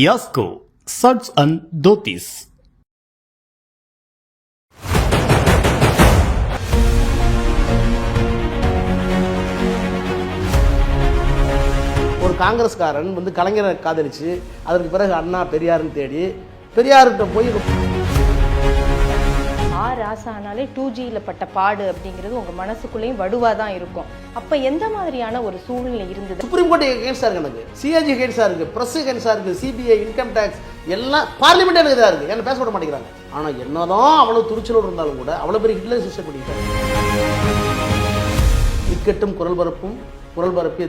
Yasko Shirts and Dhotis. ஒரு காங்கிரஸ்காரன் வந்து கலைஞரை காதலிச்சு அதற்கு பிறகு அண்ணா பெரியாருன்னு தேடி பெரியார்கிட்ட போய் ராசானாலே 2Gல பட்ட பாடு அப்படிங்கிறது உங்க மனசுக்குள்ளேயும் வடுவா தான் இருக்கும். அப்ப எந்த மாதிரியான ஒரு சூழ்நிலை இருந்தது? சுப்ரீம் கோர்ட் எகென்ஸ்டா இருக்கு, எனக்கு சிஏஜி எகென்ஸ்டா இருக்கு, பிரஸ் எகென்ஸ்டா இருக்கு, சிபிஐ, இன்கம் டேக்ஸ் எல்லாம் பார்லிமெண்ட் எனக்கு இதாக இருக்கு. என்ன பேச விட மாட்டேங்கிறாங்க. ஆனா என்னதான் அவ்வளவு துணிச்சலோடு இருந்தாலும் கூட அவ்வளவு பெரிய ஹிட்லர் சிஸ்டம் பண்ணிக்கிட்டாங்க. இக்கட்டும் குரல் பரப்பிய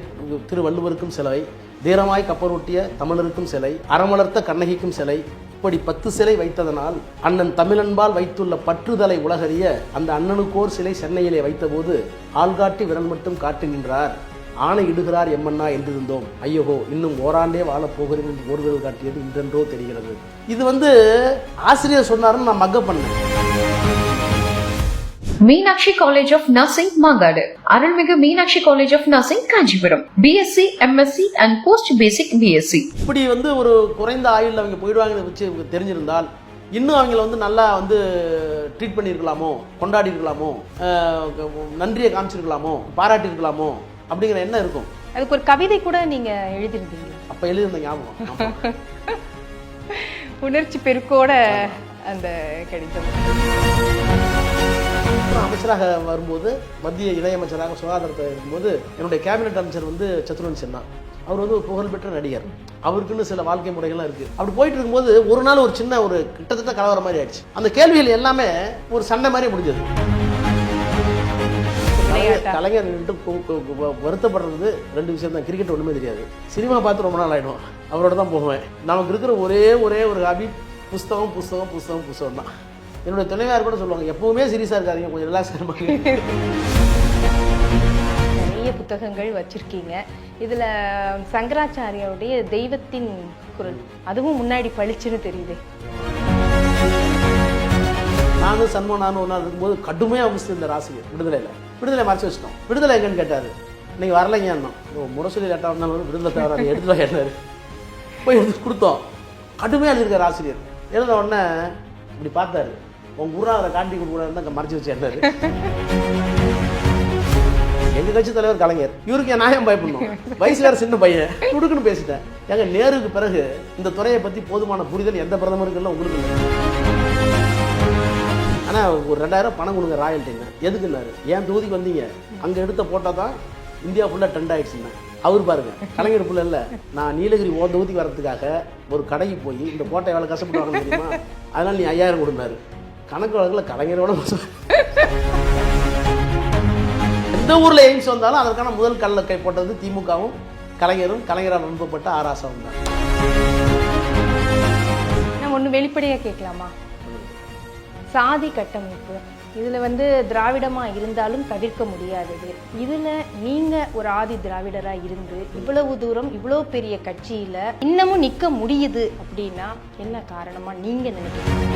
திருவள்ளுவருக்கும் சிலை, தீரமாய் கப்பலோட்டிய தமிழருக்கும் சிலை, அறமலர்த்த கண்ணகிக்கும் சிலை, இப்படி 10 சிலை வைத்ததனால் அண்ணன் தமிழன்பால் வைத்துள்ள பற்றுதலை உலகறிய அந்த அண்ணனுக்கோர் சிலை சென்னையிலே வைத்தபோது ஆள்காட்டி விரல் மட்டும் காட்டு நின்றார், ஆணை இடுகிறார் எம்மண்ணா என்றிருந்தோம், ஐயோ இன்னும் ஓராண்டே வாழப் போகிறேன் என்று ஓர்விரல் காட்டியது இன்றென்றோ தெரிகிறது. இது வந்து ஆசிரியர் சொன்னாருன்னு நான் மக்கப் பண்ணேன். Meenakshi College of Nursing Mangadu, Arulmigu Meenakshi College of Nursing Kanchipuram, BSc, MSc and post basic BSc. இப்படி வந்து ஒரு குறைந்த ஆயுள்ல அவங்க போயிடுவாங்கன்னு வச்சு தெரிஞ்சிருந்தால் இன்னும் அவங்கள வந்து நல்லா வந்து ட்ரீட் பண்ணியிருக்கலாமோ, கொண்டாடி இருக்கலாமோ, நன்றியை காமிச்சிருக்கலாமோ, பாராட்டியிருக்கலாமோ அப்படிங்கிற எண்ணம் இருக்கும். அதுக்கு ஒரு கவிதை கூட நீங்க எழுதிருந்தீங்க. அப்ப எழுதியிருந்த ஞாபகம், உணர்ச்சி பெருக்கோட அந்த கடிதம். அமைச்சராக வரும்போது, மத்திய இணையமைச்சராக சுகாதாரத்தை இருக்கும்போது என்னுடைய கேபினெட் அமைச்சர் வந்து சத்ருகன் சின்ஹா. அவர் வந்து ஒரு புகழ்பெற்ற நடிகர். அவருக்குன்னு சில வாழ்க்கை முறைகள்லாம் இருக்கு. அப்படி போயிட்டு இருக்கும்போது ஒரு நாள் ஒரு சின்ன ஒரு கிட்டத்தட்ட கலவரம் மாதிரி ஆயிடுச்சு. அந்த கேள்விகள் எல்லாமே ஒரு சண்டை மாதிரி முடிஞ்சது. கலைஞர் வருத்தப்படுறது 2 விஷயம் தான். கிரிக்கெட் ஒண்ணுமே தெரியாது, சினிமா பார்த்து ரொம்ப நாள் ஆயிடும், அவரோட தான் போவேன். நமக்கு இருக்கிற ஒரே ஒரு ஹாபி புஸ்தகம் தான். என்னுடைய துணைவியார் கூட சொல்லுவாங்க, எப்பவுமே சீரியஸா இருக்காதீங்க, கொஞ்சம் ரிலாக்ஸ் இருப்பாங்க. நிறைய புத்தகங்கள் வச்சிருக்கீங்க. இதுல சங்கராச்சாரியாருடைய தெய்வத்தின் குரல் அதுவும் முன்னாடி பளிச்சுன்னு தெரியுது. நானும் சண்முகனானு ஒரு நாள் இருக்கும்போது கடுமையாக அவசியம் இந்த ராசிக்கு விடுதலை மறைச்சு வச்சிட்டோம். விடுதலை எங்கன்னு கேட்டாரு, இன்னைக்கு வரலைங்க, முரசொலி லேட்டாக இருந்தாலும் விடுதலை தேவை எடுத்துட்டு கேட்டாரு. போய் எடுத்து கொடுத்தோம். கடுமையாக எழுதியிருக்காரு ஆசிரியர். எழுத உடனே இப்படி பார்த்தாரு, உங்க குருநாதரை காட்டி கொடுக்கூடாதுன்னு அங்கே மறைச்சு வச்சு எழுதாரு. எங்க கட்சி தலைவர் கலைஞர், இவருக்கு என் நியாயம் பயப்படணும், வயசு வேற சின்ன பையன், துடுக்குன்னு பேசிட்டேன். எங்க நேருக்கு பிறகு இந்த துறையை பத்தி போதுமான புரிதல் எந்த பிரதமருக்கு இல்லை, உங்களுக்கு இல்லை. ஆனா ஒரு 2000 பணம் கொடுங்க ராயல்ட்டிங்க. எதுக்குன்னாரு, ஏன் தொகுதிக்கு வந்தீங்க, அங்க எடுத்த போட்டோ தான் இந்தியா ஃபுல்லா ட்ரெண்ட் ஆயிடுச்சுன்னா. அவர் பாருங்க, கலைஞர் புள்ள இல்ல, நான் நீலகிரி தொகுதிக்கு வர்றதுக்காக ஒரு கடைக்கு போய் இந்த போட்டோ எவ்வளவு கஷ்டப்படுவாங்க தெரியுமா, அதனால நீ 5000 கொடுத்தாரு. கணக்கு வழக்கில் கலைஞரோட எந்த ஊர்ல எய்ம்ஸ் வந்தாலும் அதற்கான முதல் கல்ல கை போட்டது திமுகவும் கலைஞரும் கலைஞரால் அனுப்பப்பட்ட ஆராசாவும் தான். நான் ஒண்ணு வெளிப்படையா கேட்கலாமா? சாதி கட்டமைப்பு இதுல வந்து திராவிடமா இருந்தாலும் தவிர்க்க முடியாதது. இதுல நீங்க ஒரு ஆதி திராவிடரா இருந்து இவ்வளவு தூரம் இவ்வளவு பெரிய கட்சியில இன்னமும் நிக்க முடியுது அப்படின்னா என்ன காரணமா நீங்க நினைக்கிறீங்க?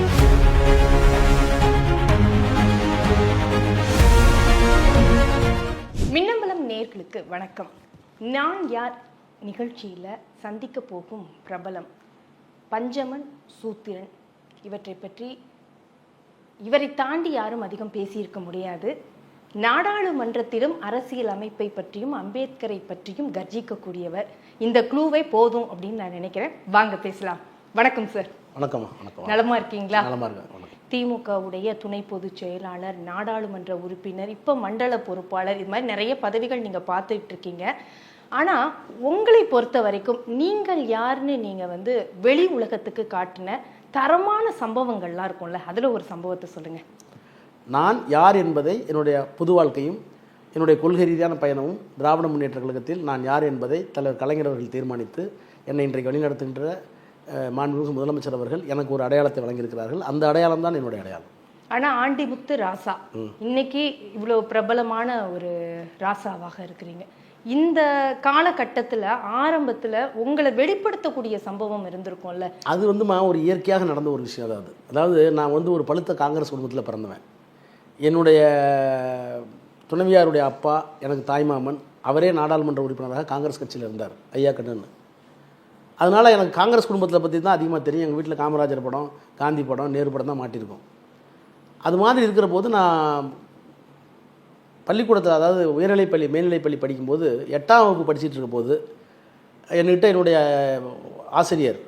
மின்னம்பலம் நேயர்களுக்கு வணக்கம். நான் யார் நிகழ்ச்சியில சந்திக்க போகும் பிரபலம் பஞ்சமன் சூத்திரன். இவற்றை பற்றி இவரை தாண்டி யாரும் அதிகம் பேசியிருக்க முடியாது. நாடாளுமன்றத்திலும் அரசியல் அமைப்பை பற்றியும் அம்பேத்கரை பற்றியும் கர்ஜிக்கக்கூடியவர். இந்த க்ளூவை போதும் அப்படின்னு நான் நினைக்கிறேன். வாங்க பேசலாம். வணக்கம் சார். வணக்கம். நலமா இருக்கீங்களா? நலமா இருக்கேன். திமுகவுடைய துணை பொதுச் செயலாளர், நாடாளுமன்ற உறுப்பினர், இப்போ மண்டல பொறுப்பாளர், இது மாதிரி நிறைய பதவிகள் நீங்க பார்த்துட்டு இருக்கீங்க. ஆனா உங்களை பொறுத்த வரைக்கும் நீங்கள் யாருன்னு நீங்க வந்து வெளி உலகத்துக்கு காட்டின தரமான சம்பவங்கள்லாம் இருக்கும்ல, அதுல ஒரு சம்பவத்தை சொல்லுங்க. நான் யார் என்பதை என்னுடைய பொது வாழ்க்கையும் என்னுடைய கொள்கை ரீதியான பயணமும் திராவிட முன்னேற்ற கழகத்தில் நான் யார் என்பதை தலைவர் கலைஞர் அவர்கள் தீர்மானித்து என்னை இன்றைக்கு வழிநடத்துகின்ற மாண்புமிகு முதலமைச்சர் அவர்கள் எனக்கு ஒரு அடையாளத்தை வழங்கியிருக்கிறார்கள். அந்த அடையாளம் தான் என்னுடைய அடையாளம். ஆனா ஆண்டிமுத்து ராசா இன்னைக்கு இவ்வளவு பிரபலமான ஒரு ராசாவாக இருக்கிறீங்க. இந்த காலகட்டத்தில் ஆரம்பத்தில் உங்களை வெளிப்படுத்தக்கூடிய சம்பவம் இருந்திருக்கும்ல? அது வந்து ஒரு இயற்கையாக நடந்த ஒரு விஷயம். அதாவது நான் வந்து ஒரு பழுத்த காங்கிரஸ் குடும்பத்தில் பிறந்தவன். என்னுடைய துணைவியாருடைய அப்பா எனக்கு தாய்மாமன், அவரே நாடாளுமன்ற உறுப்பினராக காங்கிரஸ் கட்சியில் இருந்தார், ஐயா கண்ணன். அதனால் எனக்கு காங்கிரஸ் குடும்பத்தில் பற்றி தான் அதிகமாக தெரியும். எங்கள் வீட்டில் காமராஜர் படம், காந்தி படம், நேரு படம் தான் மாட்டியிருக்கோம். அது மாதிரி இருக்கிற போது நான் பள்ளிக்கூடத்தில், அதாவது உயர்நிலைப்பள்ளி மேல்நிலைப்பள்ளி படிக்கும்போது 8ஆம் வகுப்பு படிச்சுட்டு இருக்க போது என்கிட்ட என்னுடைய ஆசிரியர்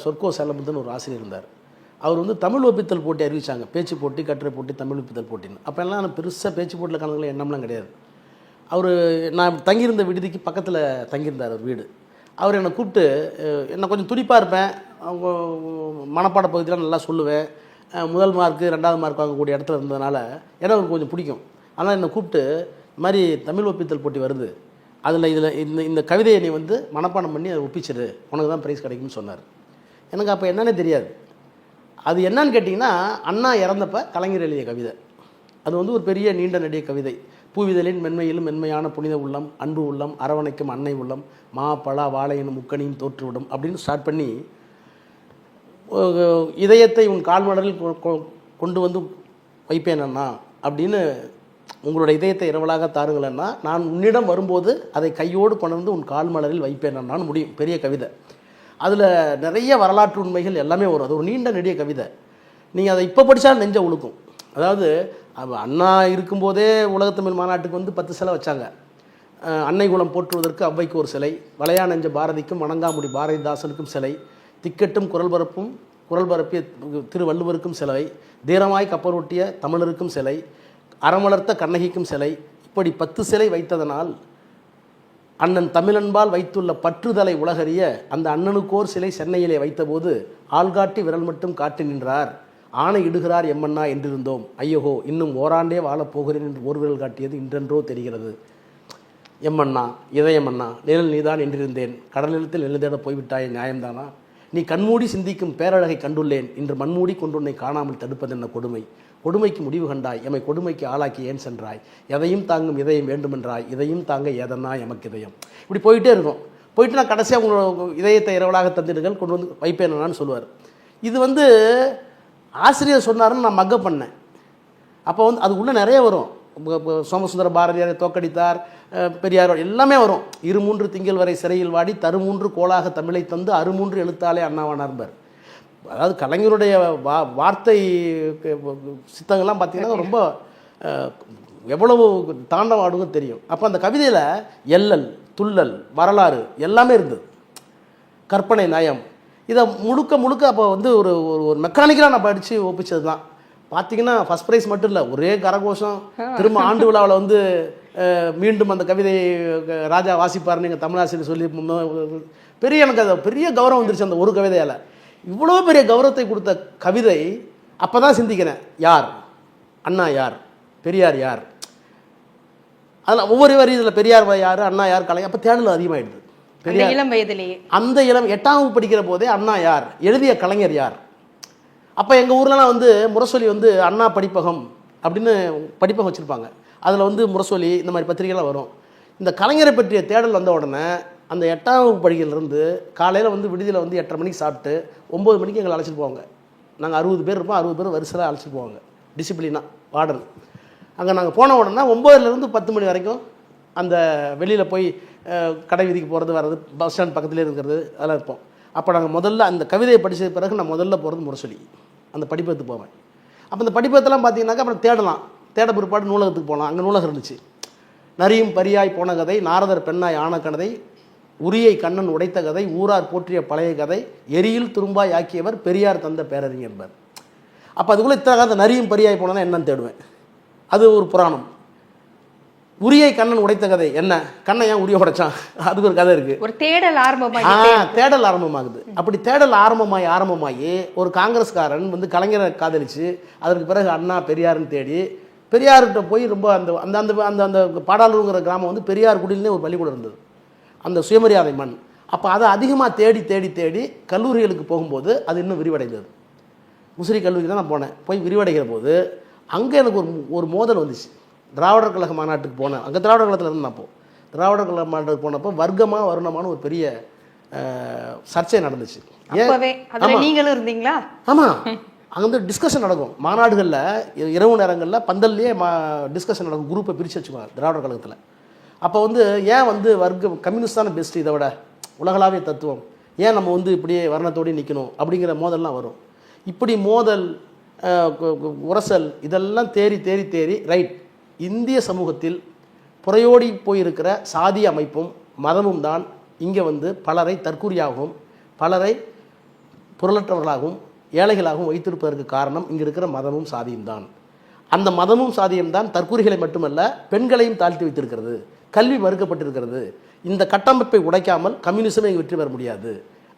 சொர்க்கோ செல்லமுத்துன்னு ஒரு ஆசிரியர் இருந்தார். அவர் வந்து தமிழ் ஒப்பித்தல் போட்டி அறிவித்தாங்க. பேச்சு போட்டி, கட்டுரை போட்டி, தமிழ் ஒப்பித்தல் போட்டின்னு. அப்போ எல்லாம் நான் பெருசாக பேச்சு போட்டியில் கலந்துக்கல, எண்ணம்லாம் கிடையாது. அவர் நான் தங்கியிருந்த விடுதிக்கு பக்கத்தில் தங்கியிருந்தார் அவர் வீடு. அவர் என்னை கூப்பிட்டு, என்னை கொஞ்சம் துடிப்பாக இருப்பேன், அவங்க மனப்பாட பகுதியெலாம் நல்லா சொல்லுவேன், முதல் மார்க்கு 2வது மார்க் வாங்கக்கூடிய இடத்துல இருந்ததுனால ஏன்னா அவருக்கு கொஞ்சம் பிடிக்கும். ஆனால் என்னை கூப்பிட்டு, இது மாதிரி தமிழ் ஒப்பித்தல் போட்டி வருது, அதில் இந்த கவிதையை நீ வந்து மனப்பாடம் பண்ணி அதை ஒப்பிச்சிரு, உனக்கு தான் ப்ரைஸ் கிடைக்கும்னு சொன்னார். எனக்கு அப்போ என்னன்னே தெரியாது. அது என்னன்னு கேட்டிங்கன்னா, அண்ணா இறந்தப்ப கலைஞர் எழுதிய கவிதை. அது வந்து ஒரு பெரிய நீண்ட நெடிய கவிதை. பூவிதழின் மென்மையிலும் மென்மையான புனித உள்ளம், அன்பு உள்ளம், அரவணைக்கும் அன்னை உள்ளம், மா பலா வாழையினும் முக்கணியும் தோற்றுவிடும் அப்படின்னு ஸ்டார்ட் பண்ணி, இதயத்தை உன் கால்மடலில் கொண்டு வந்து வைப்பேன் அண்ணா அப்படின்னு, உங்களோட இதயத்தை இரவலாக தாருங்களேன்னா நான் உன்னிடம் வரும்போது அதை கையோடு கொண்டு உன் கால்மலரில் வைப்பேன் அண்ணான்னு முடியும். பெரிய கவிதை. அதில் நிறைய வரலாற்று உண்மைகள் எல்லாமே வரும். அது ஒரு நீண்ட நெடிய கவிதை. நீங்கள் அதை இப்போ படித்தா நெஞ்ச உழுக்கும். அதாவது அண்ணா இருக்கும்போதே உலகத்தமிழ் மாநாட்டுக்கு வந்து 10 சிலை வச்சாங்க. அன்னை குலம் போற்றுவதற்கு ஔவைக்கு ஒரு சிலை, வளையா நெஞ்ச பாரதிக்கும் வணங்காமுடி பாரதிதாசனுக்கும் சிலை, திக்கெட்டும் குரல் பரப்பிய திருவள்ளுவருக்கும் சிலை, தீரமாய் கப்பலோட்டிய தமிழருக்கும் சிலை, அறமலர்த்த கண்ணகிக்கும் சிலை, இப்படி 10 சிலை வைத்ததனால் அண்ணன் தமிழன்பால் வைத்துள்ள பற்றுதலை உலகறிய அந்த அண்ணனுக்கோர் சிலை சென்னையிலே வைத்தபோது ஆள்காட்டி விரல் மட்டும் காட்டி நின்றார், ஆணை இடுகிறார் எம்மண்ணா என்றிருந்தோம், ஐயோஹோ இன்னும் ஓராண்டே வாழப்போகிறேன் என்று ஒரு விரல் காட்டியது இன்றென்றோ தெரிகிறது. எம்மண்ணா இதயமண்ணா நிழல் நீதான் என்றிருந்தேன், கடலிடத்தில் எழுதேட போய்விட்டாயே நியாயம்தானா, நீ கண்மூடி சிந்திக்கும் பேரழகை கண்டுள்ளேன், இன்று மண்மூடி கொண்டுன்னை காணாமல் தடுப்பதென்ன கொடுமை, கொடுமைக்கு முடிவு கண்டாய், எமை கொடுமைக்கு ஆளாக்கி ஏன் சென்றாய், எதையும் தாங்கும் இதயம் வேண்டுமென்றாய், இதையும் தாங்க ஏதன்னா எமக்கு இதயம். இப்படி போயிட்டே இருக்கும். போயிட்டு நான் கடைசியாக உங்களோட இதயத்தை இரவலாக தந்திடுங்கள் கொண்டு வந்து வைப்பேனான்னு சொல்லுவார். இது வந்து ஆசிரியர் சொன்னாருன்னு நான் மக்கப் பண்ணேன். அப்போ வந்து அது உள்ளே நிறைய வரும். சோமசுந்தர பாரதியாரை தோக்கடித்தார், பெரியார் எல்லாமே வரும். 2 திங்கள் வரை சிறையில் வாடி 3 கோலாக தமிழை தந்து 3 எழுத்தாலே அண்ணாவானார்பார். அதாவது கலைஞருடைய வார்த்தை சித்தங்கள்லாம் பார்த்தீங்கன்னா ரொம்ப எவ்வளவு தாண்டவம் ஆடுங்க தெரியும். அப்போ அந்த கவிதையில் எல்லல், துள்ளல், வரலாறு எல்லாமே இருந்தது. கற்பனை நயம், இதை முழுக்க அப்போ வந்து ஒரு ஒரு மெக்கானிக்கலாக நான் படித்து ஒப்பிச்சது தான். பார்த்தீங்கன்னா ஃபஸ்ட் ப்ரைஸ் மட்டும் இல்லை, ஒரே கரகோஷம். திரும்ப ஆண்டு விழாவில் வந்து மீண்டும் அந்த கவிதை ராஜா வாசிப்பார்னு எங்கள் தமிழாசிரியர் சொல்லி பெரிய எனக்கு அது பெரிய கௌரவம் வந்துருச்சு அந்த ஒரு கவிதையால். இவ்வளோ பெரிய கௌரவத்தை கொடுத்த கவிதை அப்போ தான் சிந்திக்கிறேன், யார் அண்ணா, யார் பெரியார், யார். அதில் ஒவ்வொரு வரி இதில் பெரியார் யார், அண்ணா யார், கலைஞர். அப்போ தேடல் அதிகமாகிடுது. பெரியார் இளம் வயதிலேயே, அந்த 8ஆம் வகுப்பு படிக்கிற போதே அண்ணா யார், எழுதிய கலைஞர் யார். அப்போ எங்கள் ஊர்லலாம் வந்து முரசொலி வந்து அண்ணா படிப்பகம் அப்படின்னு படிப்பகம் வச்சுருப்பாங்க. அதில் வந்து முரசொலி இந்த மாதிரி பத்திரிகைலாம் வரும். இந்த கலைஞரை பற்றிய தேடல் வந்த உடனே அந்த 8ஆம் வகுப்பு படிக்கையிலேருந்து காலையில் வந்து விடுதியில் வந்து 8:30 மணிக்கு சாப்பிட்டு 9 மணிக்கு எங்களை அழைச்சிட்டு போவாங்க. நாங்கள் 60 பேர் இருப்போம், 60 பேர் வரிசையில் அழைச்சிட்டு போவாங்க, டிசிப்ளினாக வார்டன். அங்கே நாங்கள் போன உடனே 9லேருந்து 10 மணி வரைக்கும் அந்த வெளியில் போய் கடை வீதிக்கு போகிறது வர்றது, பஸ் ஸ்டாண்ட் பக்கத்துலேயே இருக்கிறது, அதெல்லாம் இருப்போம். அப்போ நாங்கள் முதல்ல அந்த கவிதையை படித்த பிறகு நான் முதல்ல போகிறது முரசொலி, அந்த படிப்பகத்து போவேன். அப்போ அந்த படிப்பகத்தெல்லாம் பார்த்தீங்கன்னாக்கா அப்புறம் தேட பிற்பாடு நூலகத்துக்கு போகலாம். அங்கே நூலகம் இருந்துச்சு. நரியும் பரியாய் போன கதை, நாரதர் பெண்ணாய் ஆன கதை, உரியை கண்ணன் உடைத்த கதை, ஊரார் போற்றிய பழைய கதை, எரியில் துரும்பாய் ஆக்கியவர் பெரியார் தந்த பேரறிஞர் என்பார். அப்போ அதுக்குள்ளே இத்தனை அந்த நரியும் பரியாய் போனதான் என்னன்னு தேடுவேன். அது ஒரு புராணம். உரியை கண்ணன் உடைத்த கதை என்ன, கண்ணை ஏன் உரிய உடைச்சான், அதுக்கு ஒரு கதை இருக்குது. ஒரு தேடல் ஆரம்பமாகுது. அப்படி தேடல் ஆரம்பமாகி ஒரு காங்கிரஸ்காரன் வந்து கலைஞரை காதலிச்சு அதற்கு பிறகு அண்ணா பெரியாருன்னு தேடி பெரியார்கிட்ட போய் ரொம்ப அந்த அந்த அந்த அந்த பாடாலூருங்கிற கிராமம் வந்து பெரியார் குடியிலே ஒரு பள்ளிக்கூடம் இருந்தது, அந்த சுயமரியாதை மண். அப்போ அதை அதிகமாக தேடி கல்லூரிகளுக்கு போகும்போது அது இன்னும் விரிவடைந்தது. முசிறி கல்லூரி தான் நான் போனேன். போய் விரிவடைகிற போது அங்கே எனக்கு ஒரு மோதல் வந்துச்சு. திராவிடர் கழக மாநாட்டுக்கு போனேன். அங்கே திராவிடர் கழகத்தில் இருந்து நான் திராவிடர் கழக மாநாட்டுக்கு போனப்போ வர்க்கமாக வருணமான ஒரு பெரிய சர்ச்சை நடந்துச்சு. நீங்களும் இருந்தீங்களா? ஆமாம், அங்கே வந்து டிஸ்கஷன் நடக்கும் மாநாடுகளில், இரவு நேரங்களில் பந்தல்லையே டிஸ்கஷன் நடக்கும். குரூப்பை பிரித்து வச்சுக்குவாங்க திராவிடர் கழகத்தில். அப்போ வந்து ஏன் வந்து வர்க்க கம்யூனிஸ்ட் தானே பெஸ்ட்டு, இதை விட உலகளாவிய தத்துவம், ஏன் நம்ம வந்து இப்படியே வர்ணத்தோடு நிற்கணும் அப்படிங்கிற மோதல்லாம் வரும். இப்படி மோதல், உரசல் இதெல்லாம் தேறி ரைட், இந்திய சமூகத்தில் புறையோடி போயிருக்கிற சாதி அமைப்பும் மதமும் தான் இங்கே வந்து பலரை தற்கூரியாகவும் பலரை பொருளற்றவர்களாகவும் ஏழைகளாகவும் வைத்திருப்பதற்கு காரணம் இங்கே இருக்கிற மதமும் சாதியும் தான். அந்த மதமும் சாதியும் தான் தற்கூரிகளை மட்டுமல்ல பெண்களையும் தாழ்த்தி வைத்திருக்கிறது, கல்வி மறுக்கப்பட்டிருக்கிறது. இந்த கட்டமைப்பை உடைக்காமல் கம்யூனிசமே இங்கே வெற்றி பெற முடியாது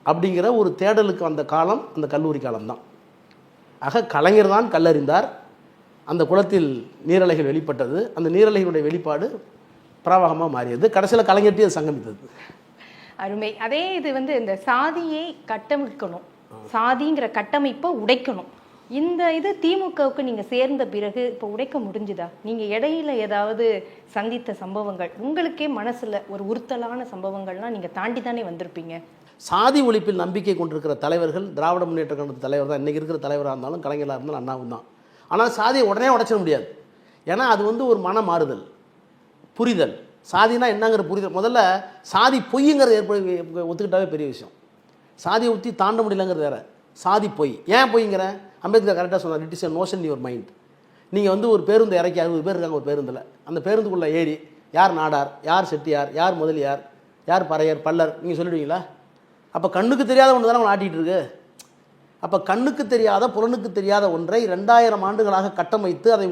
அப்படிங்கிற ஒரு தேடலுக்கு வந்த காலம் அந்த கல்லூரி காலம்தான். ஆக கலைஞர் தான் கல்லறிந்தார், அந்த குளத்தில் நீரலைகள் வெளிப்பட்டது, அந்த நீரலைகளுடைய வெளிப்பாடு பிரவாகமாக மாறியது, கடைசியில் கலைஞர்கிட்டே அது சங்கமித்தது. அருமை. அதே இது வந்து இந்த சாதியை கட்டமைக்கணும், சாதிங்கிற கட்டமைப்பை உடைக்கணும். இந்த இது திமுகவுக்கு நீங்கள் சேர்ந்த பிறகு இப்போ உடைக்க முடிஞ்சுதா? நீங்கள் இடையில ஏதாவது சந்தித்த சம்பவங்கள், உங்களுக்கே மனசில் ஒரு உறுத்தலான சம்பவங்கள்லாம் நீங்கள் தாண்டி தானே வந்திருப்பீங்க. சாதி ஒழிப்பில் நம்பிக்கை கொண்டிருக்கிற தலைவர்கள் திராவிட முன்னேற்ற கழகத்து தலைவர் தான், இன்றைக்கி இருக்கிற தலைவராக இருந்தாலும் கலைஞராக இருந்தாலும் அண்ணாவும் தான். ஆனால் சாதியை உடனே உடைச்சிட முடியாது. ஏன்னா அது வந்து ஒரு மன மாறுதல், புரிதல். சாதினா என்னங்கிற புரிதல். முதல்ல சாதி பொய்ங்கிறத ஒத்துக்கிட்டாவே பெரிய விஷயம். சாதியை ஊற்றி தாண்ட முடியலங்கிறது வேறு. சாதி பொய். ஏன் பொய்ங்கிறேன்? அம்பேத்கர் கரெக்டாக சொன்னார், it is a notion your mind. நீங்கள் வந்து ஒரு பேருந்து இறக்கி 60 பேர் இருக்காங்க ஒரு பேருந்தில், அந்த பேருந்துக்குள்ளே ஏறி யார் நாடார், யார் செட்டியார், யார் முதலியார், யார் பறையர், பல்லர் நீங்கள் சொல்லிடுவீங்களா? அப்போ கண்ணுக்கு தெரியாத ஒன்று தானே அவங்களை ஆட்டிகிட்டு இருக்கு. அப்போ கண்ணுக்கு தெரியாத புலனுக்கு தெரியாத ஒன்றை 2000 ஆண்டுகளாக கட்டமைத்து அதை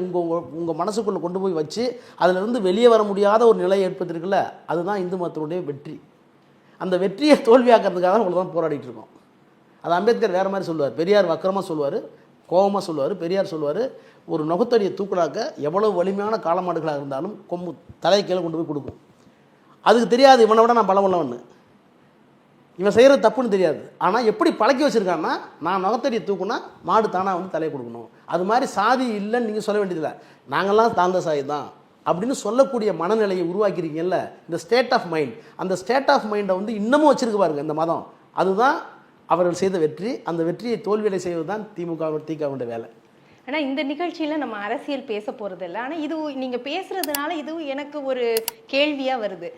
உங்கள் மனசுக்குள்ளே கொண்டு போய் வச்சு அதிலிருந்து வெளியே வர முடியாத ஒரு நிலை ஏற்படுத்திருக்குல்ல, அதுதான் இந்து மதத்தினுடைய வெற்றி. அந்த வெற்றியை தோல்வியாக்கிறதுக்காக தான் உங்களை தான் போராடிட்டு இருக்கோம். அது அம்பேத்கர் வேறு மாதிரி சொல்லுவார், பெரியார் வக்கரமாக சொல்லுவார், கோபமாக சொல்லுவார். பெரியார் சொல்லுவார், ஒரு நுகத்தடியை தூக்குனாக்க எவ்வளவு வலிமையான காலமாடுகளாக இருந்தாலும் கொம்பு தலையை கீழே கொண்டு போய் கொடுக்கும். அதுக்கு தெரியாது இவனை விட நான் பலமுள்ளவன்னு, இவன் செய்கிறது தப்புன்னு தெரியாது. ஆனால் எப்படி பழக்கி வச்சுருக்கான்னா, நான் நுகத்தடியை தூக்குனா மாடு தானாக வந்து தலையை கொடுக்கணும். அது மாதிரி சாதி இல்லைன்னு நீங்கள் சொல்ல வேண்டியதில்லை, நாங்கள்லாம் தாழ்ந்த சாதி தான் அப்படின்னு சொல்லக்கூடிய மனநிலையை உருவாக்கியிருக்கீங்கல்ல, இந்த ஸ்டேட் ஆஃப் மைண்ட். அந்த ஸ்டேட் ஆஃப் மைண்டை வந்து இன்னமும் வச்சுருக்கு பாருங்க இந்த மதம். அதுதான் அவர்கள் செய்த வெற்றி. அந்த வெற்றியை தோல்வியடை செய்வது தான் திமுகவுடைய வேலை. ஆனால் இந்த நிகழ்ச்சியில் நம்ம அரசியல் பேச போகிறது இல்லை. ஆனால் இது நீங்கள் பேசுகிறதுனால இது எனக்கு ஒரு கேள்வியாக வருது.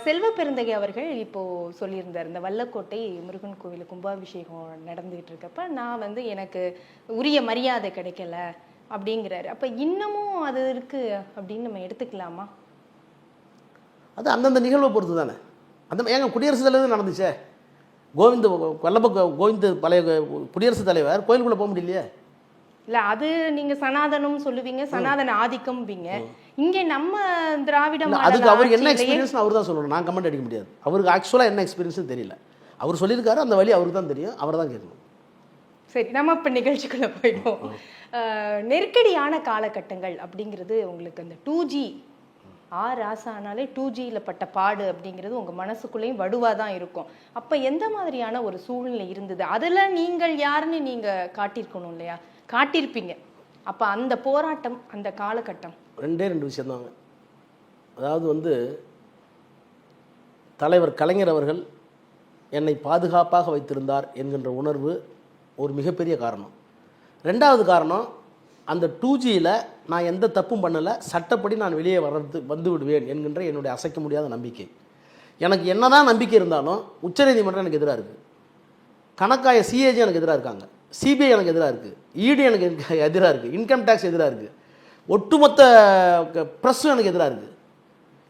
செல்வ பெருந்தகை அவர்கள் இப்போது சொல்லியிருந்தார், இந்த வல்லக்கோட்டை முருகன் கோவில் கும்பாபிஷேகம் நடந்துகிட்டு இருக்கப்ப நான் வந்து எனக்கு உரிய மரியாதை கிடைக்கல அப்படிங்கிறாரு. அப்போ இன்னமும் அது இருக்குது அப்படின்னு நம்ம எடுத்துக்கலாமா? அது அந்தந்த நிகழ்வை பொறுத்து தானே. அந்த ஏங்க குடியரசுத் தலைவர் நடந்துச்சே, கோவிந்த பழைய குடியரசுத் தலைவர் கோயிலுக்குள்ளே போக முடியலையே. இல்லை, அது நீங்கள் சனாதனம் சொல்லுவீங்க, சனாதன ஆதிக்கம்பீங்க. இங்கே நம்ம திராவிட அதுக்கு அவருக்கு என்ன எக்ஸ்பீரியன்ஸ் அவர் தான் சொல்லணும், நான் கமெண்ட் அடிக்க முடியாது. அவருக்கு ஆக்சுவலாக என்ன எக்ஸ்பீரியன்ஸ் தெரியல, அவர் சொல்லியிருக்காரு, அந்த வழி அவருக்கு தான் தெரியும், அவர் தான் கேட்கணும். சரி, நம்ம இப்போ நிகழ்ச்சிக்குள்ளே போயிடுவோம். நெருக்கடியான காலகட்டங்கள் அப்படிங்கிறது உங்களுக்கு அந்த 2G ராசானாலே 2Gயில் பட்ட பாடு அப்படிங்கிறது உங்கள் மனசுக்குள்ளேயும் வடுவாக தான் இருக்கும். அப்போ எந்த மாதிரியான ஒரு சூழ்நிலை இருந்தது? அதில் நீங்கள் யாருன்னு நீங்கள் காட்டியிருக்கணும் இல்லையா? காட்டியிருப்பீங்க. அப்போ அந்த போராட்டம், அந்த காலகட்டம் 2 விஷயந்தாங்க. அதாவது வந்து தலைவர் கலைஞர் அவர்கள் என்னை பாதுகாப்பாக வைத்திருந்தார் என்கின்ற உணர்வு ஒரு மிகப்பெரிய காரணம். 2வது காரணம், அந்த 2Gயில் நான் எந்த தப்பும் பண்ணலை, சட்டப்படி நான் வெளியே வந்து விடுவேன் என்கின்ற என்னுடைய அசைக்க முடியாத நம்பிக்கை. எனக்கு என்னதான் நம்பிக்கை இருந்தாலும் உச்சநீதிமன்றம் எனக்கு எதிராக இருக்குது, கணக்காய சிஏஜி எனக்கு எதிராக இருக்காங்க, சிபிஐ எனக்கு எதிராக இருக்குது, இடி எனக்கு எதிராக இருக்குது, இன்கம் டேக்ஸ் எதிராக இருக்குது, ஒட்டுமொத்த ப்ரெஸ்ஸும் எனக்கு எதிராக இருக்குது.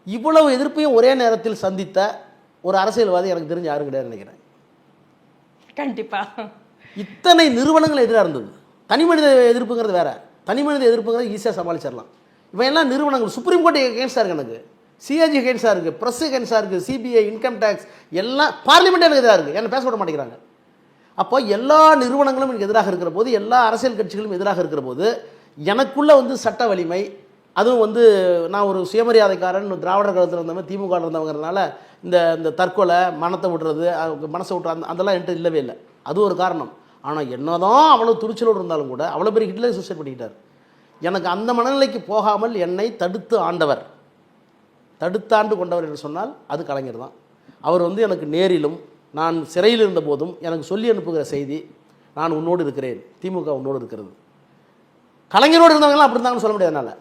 இவ்வளவு எதிர்ப்பையும் ஒரே நேரத்தில் சந்தித்த ஒரு அரசியல்வாதி எனக்கு தெரிஞ்சு யாரும் கிடையாது நினைக்கிறேன். கண்டிப்பாக இத்தனை நிறுவனங்கள் எதிராக இருந்தது. தனி மனித எதிர்ப்புங்கிறது வேற, தனி மனித எதிர்ப்புங்கிறது ஈஸியாக சமாளிச்சிடலாம். இவன் எல்லாம் நிறுவனங்கள், சுப்ரீம் கோர்ட் எகென்ஸ்டாக இருக்குது, எனக்கு சிஏஜி எகென்ஸ்டாக இருக்குது, ப்ரெஸ் எகென்ஸ்டாக இருக்குது, சிபிஐ, இன்கம் டேக்ஸ் எல்லாம், பார்லிமெண்ட் எனக்கு எதிராக இருக்குது, என்ன பேச விட மாட்டேங்கிறாங்க. அப்போ எல்லா நிறுவனங்களும் எனக்கு எதிராக இருக்கிற போது, எல்லா அரசியல் கட்சிகளும் எதிராக இருக்கிற போது, எனக்குள்ளே வந்து சட்ட வலிமை, அதுவும் வந்து நான் ஒரு சுயமரியாதைக்காரன், திராவிடர் கழகத்தில் இருந்தவங்க, திமுக இருந்தவங்கிறதுனால இந்த தற்கொலை, மனத்தை விட்டுறது, மனசை விட்டுறது அதெல்லாம் என்கிட்ட இல்லவே இல்லை. அது ஒரு காரணம். ஆனால் என்னதான் அவ்வளோ துணிச்சலோடு இருந்தாலும் கூட, அவ்வளோ பெரிய ஹிட்லர் சூசைட் பண்ணிக்கிட்டார். எனக்கு அந்த மனநிலைக்கு போகாமல் என்னை தடுத்தாண்டு கொண்டவர் என்று சொன்னால் அது கலைஞர் தான். அவர் வந்து எனக்கு நேரிலும் நான் சிறையில் இருந்த போதும் எனக்கு சொல்லி அனுப்புகிற செய்தி, நான் உன்னோடு இருக்கிறேன், திமுக உன்னோடு இருக்கிறது. கலைஞரோடு இருந்தவங்களாம் அப்படி இருந்தாங்கன்னு சொல்ல முடியாது. என்னால்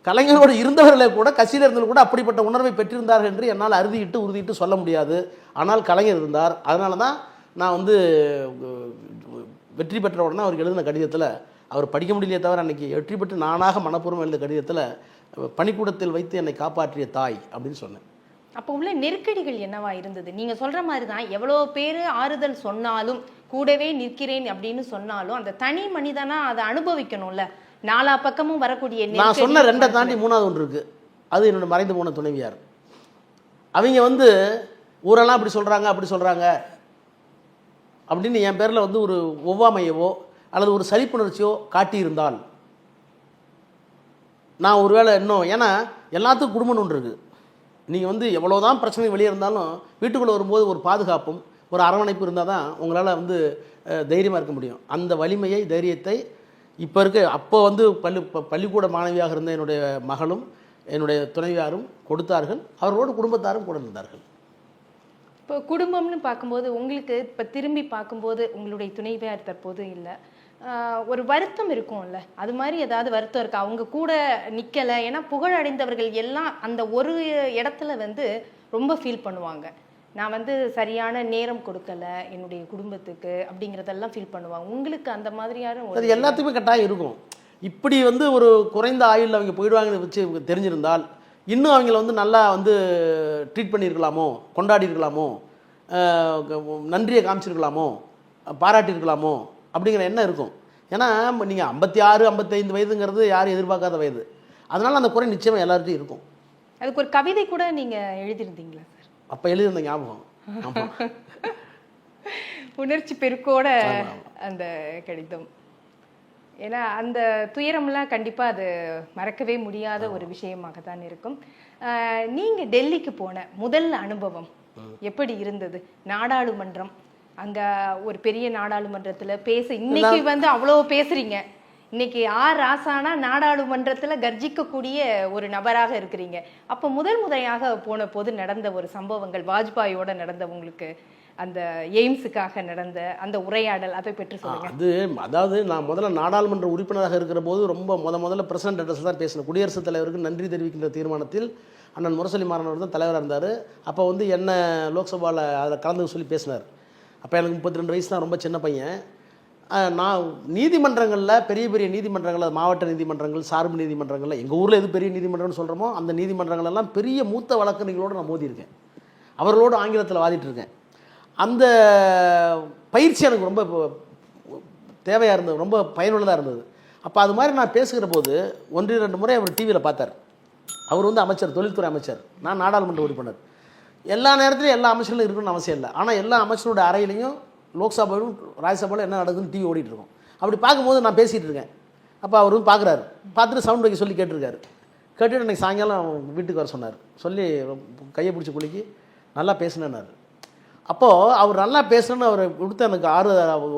கலைஞரோடு இருந்தவர்களே கூட கட்சியில் இருந்தவர்கள் கூட அப்படிப்பட்ட உணர்வை பெற்றிருந்தார்கள் என்று என்னால் உறுதியிட்டு சொல்ல முடியாது. ஆனால் கலைஞர் இருந்தார். அதனால தான் நான் வந்து வெற்றி பெற்ற உடனே அவருக்கு எழுதின கடிதத்தில், அவர் படிக்க முடியலையே தவிர அன்றைக்கி வெற்றி பெற்று நானாக மனப்பூர்வம் எழுதின கடிதத்தில் பணிக்கூடத்தில் வைத்து என்னை காப்பாற்றிய தாய் அப்படின்னு சொன்னேன். அப்போ உள்ள நெருக்கடிகள் என்னவா இருந்தது? நீங்க சொல்ற மாதிரி தான் எவ்வளோ பேர் ஆறுதல் சொன்னாலும், கூடவே நிற்கிறேன் அப்படின்னு சொன்னாலும், அந்த தனி மனிதனா அதை அனுபவிக்கணும்ல. நாலா பக்கமும் வரக்கூடிய நான் சொன்ன 2 தாண்டி 3வது ஒன்று இருக்கு. அது என்னோட மறைந்து போன துணைவியார். அவங்க வந்து ஊரெல்லாம் அப்படி சொல்றாங்க அப்படி சொல்றாங்க அப்படின்னு என் பேரில் வந்து ஒரு ஒவ்வாமையவோ அல்லது ஒரு சலிப்புணர்ச்சியோ காட்டியிருந்தால், நான் ஒருவேளை இன்னும், ஏன்னா எல்லாத்துக்கும் குடும்பம் ஒன்று இருக்குது. நீங்கள் வந்து எவ்வளோதான் பிரச்சனை வெளியே இருந்தாலும் வீட்டுக்குள்ளே வரும்போது ஒரு பாதுகாப்பும் ஒரு அரவணைப்பு இருந்தால் தான் உங்களால் வந்து தைரியமாக இருக்க முடியும். அந்த வலிமையை, தைரியத்தை இப்போ இருக்க, அப்போ வந்து பள்ளிக்கூட மாணவியாக இருந்த என்னுடைய மகளும் என்னுடைய துணைவியாரும் கொடுத்தார்கள். அவர்களோடு குடும்பத்தாரும் கூட இருந்தார்கள். இப்போ குடும்பம்னு பார்க்கும்போது உங்களுக்கு இப்போ திரும்பி பார்க்கும்போது உங்களுடைய துணைவியார் தற்போது இல்லை, ஒரு வருத்தம் இருக்கும்ல, அது மாதிரி ஏதாவது வருத்தம் இருக்கா? அவங்க கூட நிற்கலை, ஏன்னா புகழ் அடைந்தவர்கள் எல்லாம் அந்த ஒரு இடத்துல வந்து ரொம்ப ஃபீல் பண்ணுவாங்க. நான் வந்து சரியான நேரம் கொடுக்கல என்னுடைய குடும்பத்துக்கு அப்படிங்கிறதெல்லாம் ஃபீல் பண்ணுவாங்க. உங்களுக்கு அந்த மாதிரியான அது எல்லாத்துக்குமே கட்டாயம் இருக்கும். இப்படி வந்து ஒரு குறைந்த ஆயுளில் அவங்க போயிடுவாங்கன்னு வச்சு தெரிஞ்சிருந்தால் இன்னும் அவங்கள வந்து நல்லா வந்து ட்ரீட் பண்ணியிருக்கலாமோ, கொண்டாடிருக்கலாமோ, நன்றியை காமிச்சிருக்கலாமோ, பாராட்டியிருக்கலாமோ அப்படிங்கிற எண்ணம் இருக்கும். ஏன்னா நீங்கள் 56, 55 வயதுங்கிறது யாரும் எதிர்பார்க்காத வயது. அதனால் அந்த குறை நிச்சயமாக எல்லார்ட்டையும் இருக்கும். அதுக்கு ஒரு கவிதை கூட நீங்கள் எழுதியிருந்தீங்களா சார்? அப்போ எழுதியிருந்த ஞாபகம். உணர்ச்சி பெருக்கோட அந்த கடிதம். ஏன்னா அந்த துயரம்லாம் கண்டிப்பாக அது மறக்கவே முடியாத ஒரு விஷயமாக தான் இருக்கும். நீங்கள் டெல்லிக்கு போன முதல் அனுபவம் எப்படி இருந்தது? நாடாளுமன்றம், அங்கே ஒரு பெரிய நாடாளுமன்றத்தில் இன்னைக்கு வந்து அவ்வளோ பேசுகிறீங்க. இன்னைக்கு ராசானா நாடாளுமன்றத்தில் கர்ஜிக்கக்கூடிய ஒரு நபராக இருக்கிறீங்க. அப்போ முறையாக போன போது நடந்த ஒரு சம்பவங்கள், வாஜ்பாயோட நடந்த, உங்களுக்கு அந்த எய்ம்ஸுக்காக நடந்த அந்த உரையாடல், அதை பற்றி சொல்லுங்க. அதாவது நான் முதல்ல நாடாளுமன்ற உறுப்பினராக இருக்கிற போது ரொம்ப முதல்ல பிரசிடென்ட் அட்ரஸ் தான் பேசினேன். குடியரசுத் தலைவருக்கு நன்றி தெரிவிக்கின்ற தீர்மானத்தில் அண்ணன் முரசொலி மாறன் தான் தலைவராக இருந்தார். அப்போ வந்து என்ன லோக்சபாவில் அதில் கலந்து சொல்லி பேசினார். அப்போ எனக்கு 32 வயசு தான், ரொம்ப சின்ன பையன். நான் நீதிமன்றங்களில், பெரிய பெரிய நீதிமன்றங்கள், மாவட்ட நீதிமன்றங்கள், சார்பு நீதிமன்றங்களில், எங்கள் ஊரில் எது பெரிய நீதிமன்றம்னு சொல்கிறோமோ அந்த நீதிமன்றங்களெல்லாம் பெரிய மூத்த வழக்கறிஞர்களோடு நான் மோதியிருக்கேன். அவர்களோடு ஆங்கிலத்தில் வாதிட்டு இருக்கேன். அந்த பயிற்சி எனக்கு ரொம்ப தேவையாக இருந்தது, ரொம்ப பயனுள்ளதாக இருந்தது. அப்போ அது மாதிரி நான் பேசுகிற போது 1-2 முறை அவர் டிவியில் பார்த்தார். அவர் வந்து அமைச்சர், தொழில்துறை அமைச்சர், நான் நாடாளுமன்ற உறுப்பினர். எல்லா நேரத்திலையும் எல்லா அமைச்சர்களும் இருக்கணும்னு அவசியம் இல்லை. ஆனால் எல்லா அமைச்சரோட அறையிலையும் லோக்சபாவிலும் ராஜ்யசபாவில் என்ன நடக்குதுன்னு டிவி ஓடிட்டு இருக்கோம். அப்படி பார்க்கும்போது நான் பேசிகிட்டு இருக்கேன். அப்போ அவர் வந்து பார்க்குறாரு, பார்த்துட்டு சவுண்ட் வைக்க சொல்லி கேட்டிருக்காரு. கேட்டுட்டு எனக்கு சாயங்காலம் வீட்டுக்கு வர சொன்னார். சொல்லி கையை பிடிச்சி குலுக்கி நல்லா பேசினேன்னாரு. அப்போது அவர் நல்லா பேசணுன்னு அவர் கொடுத்த எனக்கு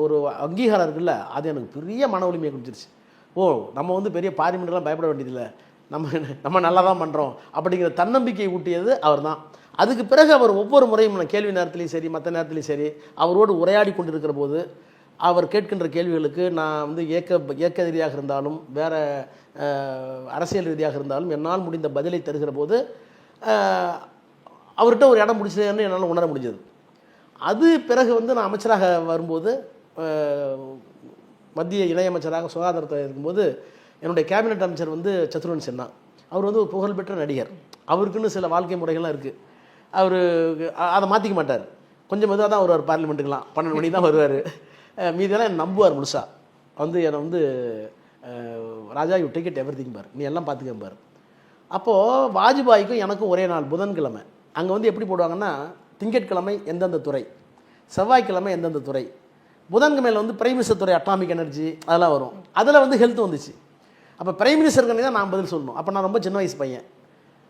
ஒரு அங்கீகாரம் இருக்குல்ல, அது எனக்கு பெரிய மன வலிமையை கொடுத்துருச்சு. ஓ, நம்ம வந்து பெரிய பார்லிமெண்ட்லாம் பயப்பட வேண்டியதில்லை, நம்ம நல்லா தான் பண்ணுறோம் அப்படிங்கிற தன்னம்பிக்கையை ஊட்டியது அவர் தான். அதுக்கு பிறகு அவர் ஒவ்வொரு முறையும் கேள்வி நேரத்துலையும் சரி, மற்ற நேரத்துலையும் சரி, அவரோடு உரையாடி கொண்டிருக்கிற போது அவர் கேட்கின்ற கேள்விகளுக்கு நான் வந்து இயக்க ரீதியாக இருந்தாலும் வேறு அரசியல் ரீதியாக இருந்தாலும் என்னால் முடிந்த பதிலை தருகிற போது அவர்கிட்ட ஒரு இடம் முடிச்சதுன்னு என்னால் உணர முடிஞ்சது. அது பிறகு வந்து நான் அமைச்சராக வரும்போது, மத்திய இணையமைச்சராக சுகாதாரத்துறை இருக்கும்போது, என்னுடைய கேபினட் அமைச்சர் வந்து சத்ருகன் சின்ஹா. அவர் வந்து ஒரு புகழ்பெற்ற நடிகர். அவருக்குன்னு சில வாழ்க்கை முறைகள்லாம் இருக்குது. அவர் அதை மாற்றிக்க மாட்டார். கொஞ்சம் மெதுவாக தான் வருவார் பார்லிமெண்ட்டுக்கெலாம். 12 மணிக்கு தான் வருவார். மீதெல்லாம் என்னை நம்புவார் முழுசா. வந்து என்னை வந்து ராஜா யூ டேக் எவ்ரிதிங் பார், நீ எல்லாம் பார்த்துக்க பார். அப்போது வாஜ்பாய்க்கும் எனக்கும் ஒரே நாள் புதன்கிழமை. அங்கே வந்து எப்படி போடுவாங்கன்னா, திங்கட்கிழமை எந்தெந்த துறை, செவ்வாய்க்கிழமை எந்தெந்த துறை, புதன்கிழமையில் வந்து பிரைம் மினிஸ்டர் துறை, அட்டாமிக் எனர்ஜி அதெல்லாம் வரும். அதில் வந்து ஹெல்த் வந்துச்சு. அப்போ பிரைம் மினிஸ்டருக்கு தான் நான் பதில் சொல்லணும். அப்போ நான் ரொம்ப சின்ன வயசு பையன்.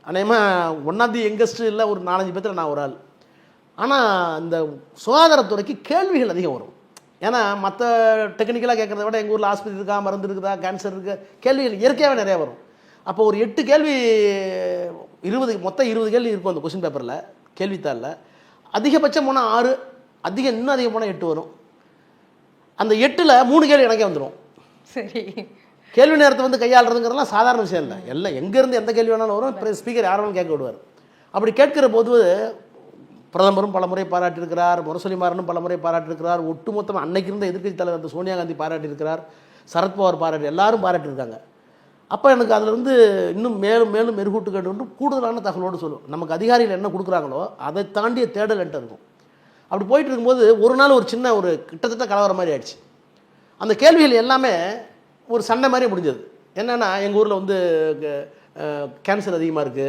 அநேகமாக ஒன் ஆஃப் தி யங்கஸ்ட் இல்லை, ஒரு 4-5 பேத்தில் நான் ஒரு ஆள். ஆனால் இந்த சுகாதாரத்துறைக்கு கேள்விகள் அதிகம் வரும். ஏன்னா மற்ற டெக்னிக்கலாக கேட்குறத விட எங்கள் ஊரில் ஆஸ்பத்திரி இருக்கா, மருந்து இருக்குதா, கேன்சர் இருக்குது, கேள்விகள் இயற்கையாகவே நிறையா வரும். அப்போ ஒரு 8 கேள்வி, 20 கேள்வி இருக்கும் அந்த கொஸ்டின் பேப்பரில், கேள்வித்தாளில். அதிகபட்சம் போனால் 6, இன்னும் அதிகம் போனால் 8 வரும். அந்த 8ல் 3 கேள்வி எனக்கே வந்துடும். சரி, கேள்வி நேரத்தை வந்து கையாளுறதுங்கிறதுலாம் சாதாரண விஷயம் இல்லை. எல்லாம் எங்கேருந்து எந்த கேள்வி வேணாலும் வரும், ஸ்பீக்கர் யாரும் கேட்க விடுவார். அப்படி கேட்கிற போது பிரதமரும் பலமுறை பாராட்டியிருக்கிறார், முரசொலிமாறனும் பலமுறை பாராட்டியிருக்கிறார், ஒட்டுமொத்தமாக அன்னைக்கு இருந்த எதிர்க்கட்சி தலைவர் சோனியா காந்தி பாராட்டியிருக்கிறார், சரத்பவார் பாராட்டி, எல்லாரும் பாராட்டியிருக்காங்க. அப்போ எனக்கு அதில் வந்து இன்னும் மேலும் மேலும் மெருகூட்டு கேட்டு கூடுதலான தகவலோடு சொல்லும். நமக்கு அதிகாரிகள் என்ன கொடுக்குறாங்களோ அதை தாண்டிய தேடல் என்கிட்ட இருக்கும். அப்படி போயிட்டு இருக்கும்போது ஒரு நாள் ஒரு சின்ன ஒரு கிட்டத்தட்ட கலவரம் மாதிரி ஆயிடுச்சு. அந்த கேள்விகள் எல்லாமே ஒரு சண்டை மாதிரி முடிஞ்சது. என்னென்னா, எங்கள் ஊரில் வந்து கேன்சர் அதிகமாக இருக்குது,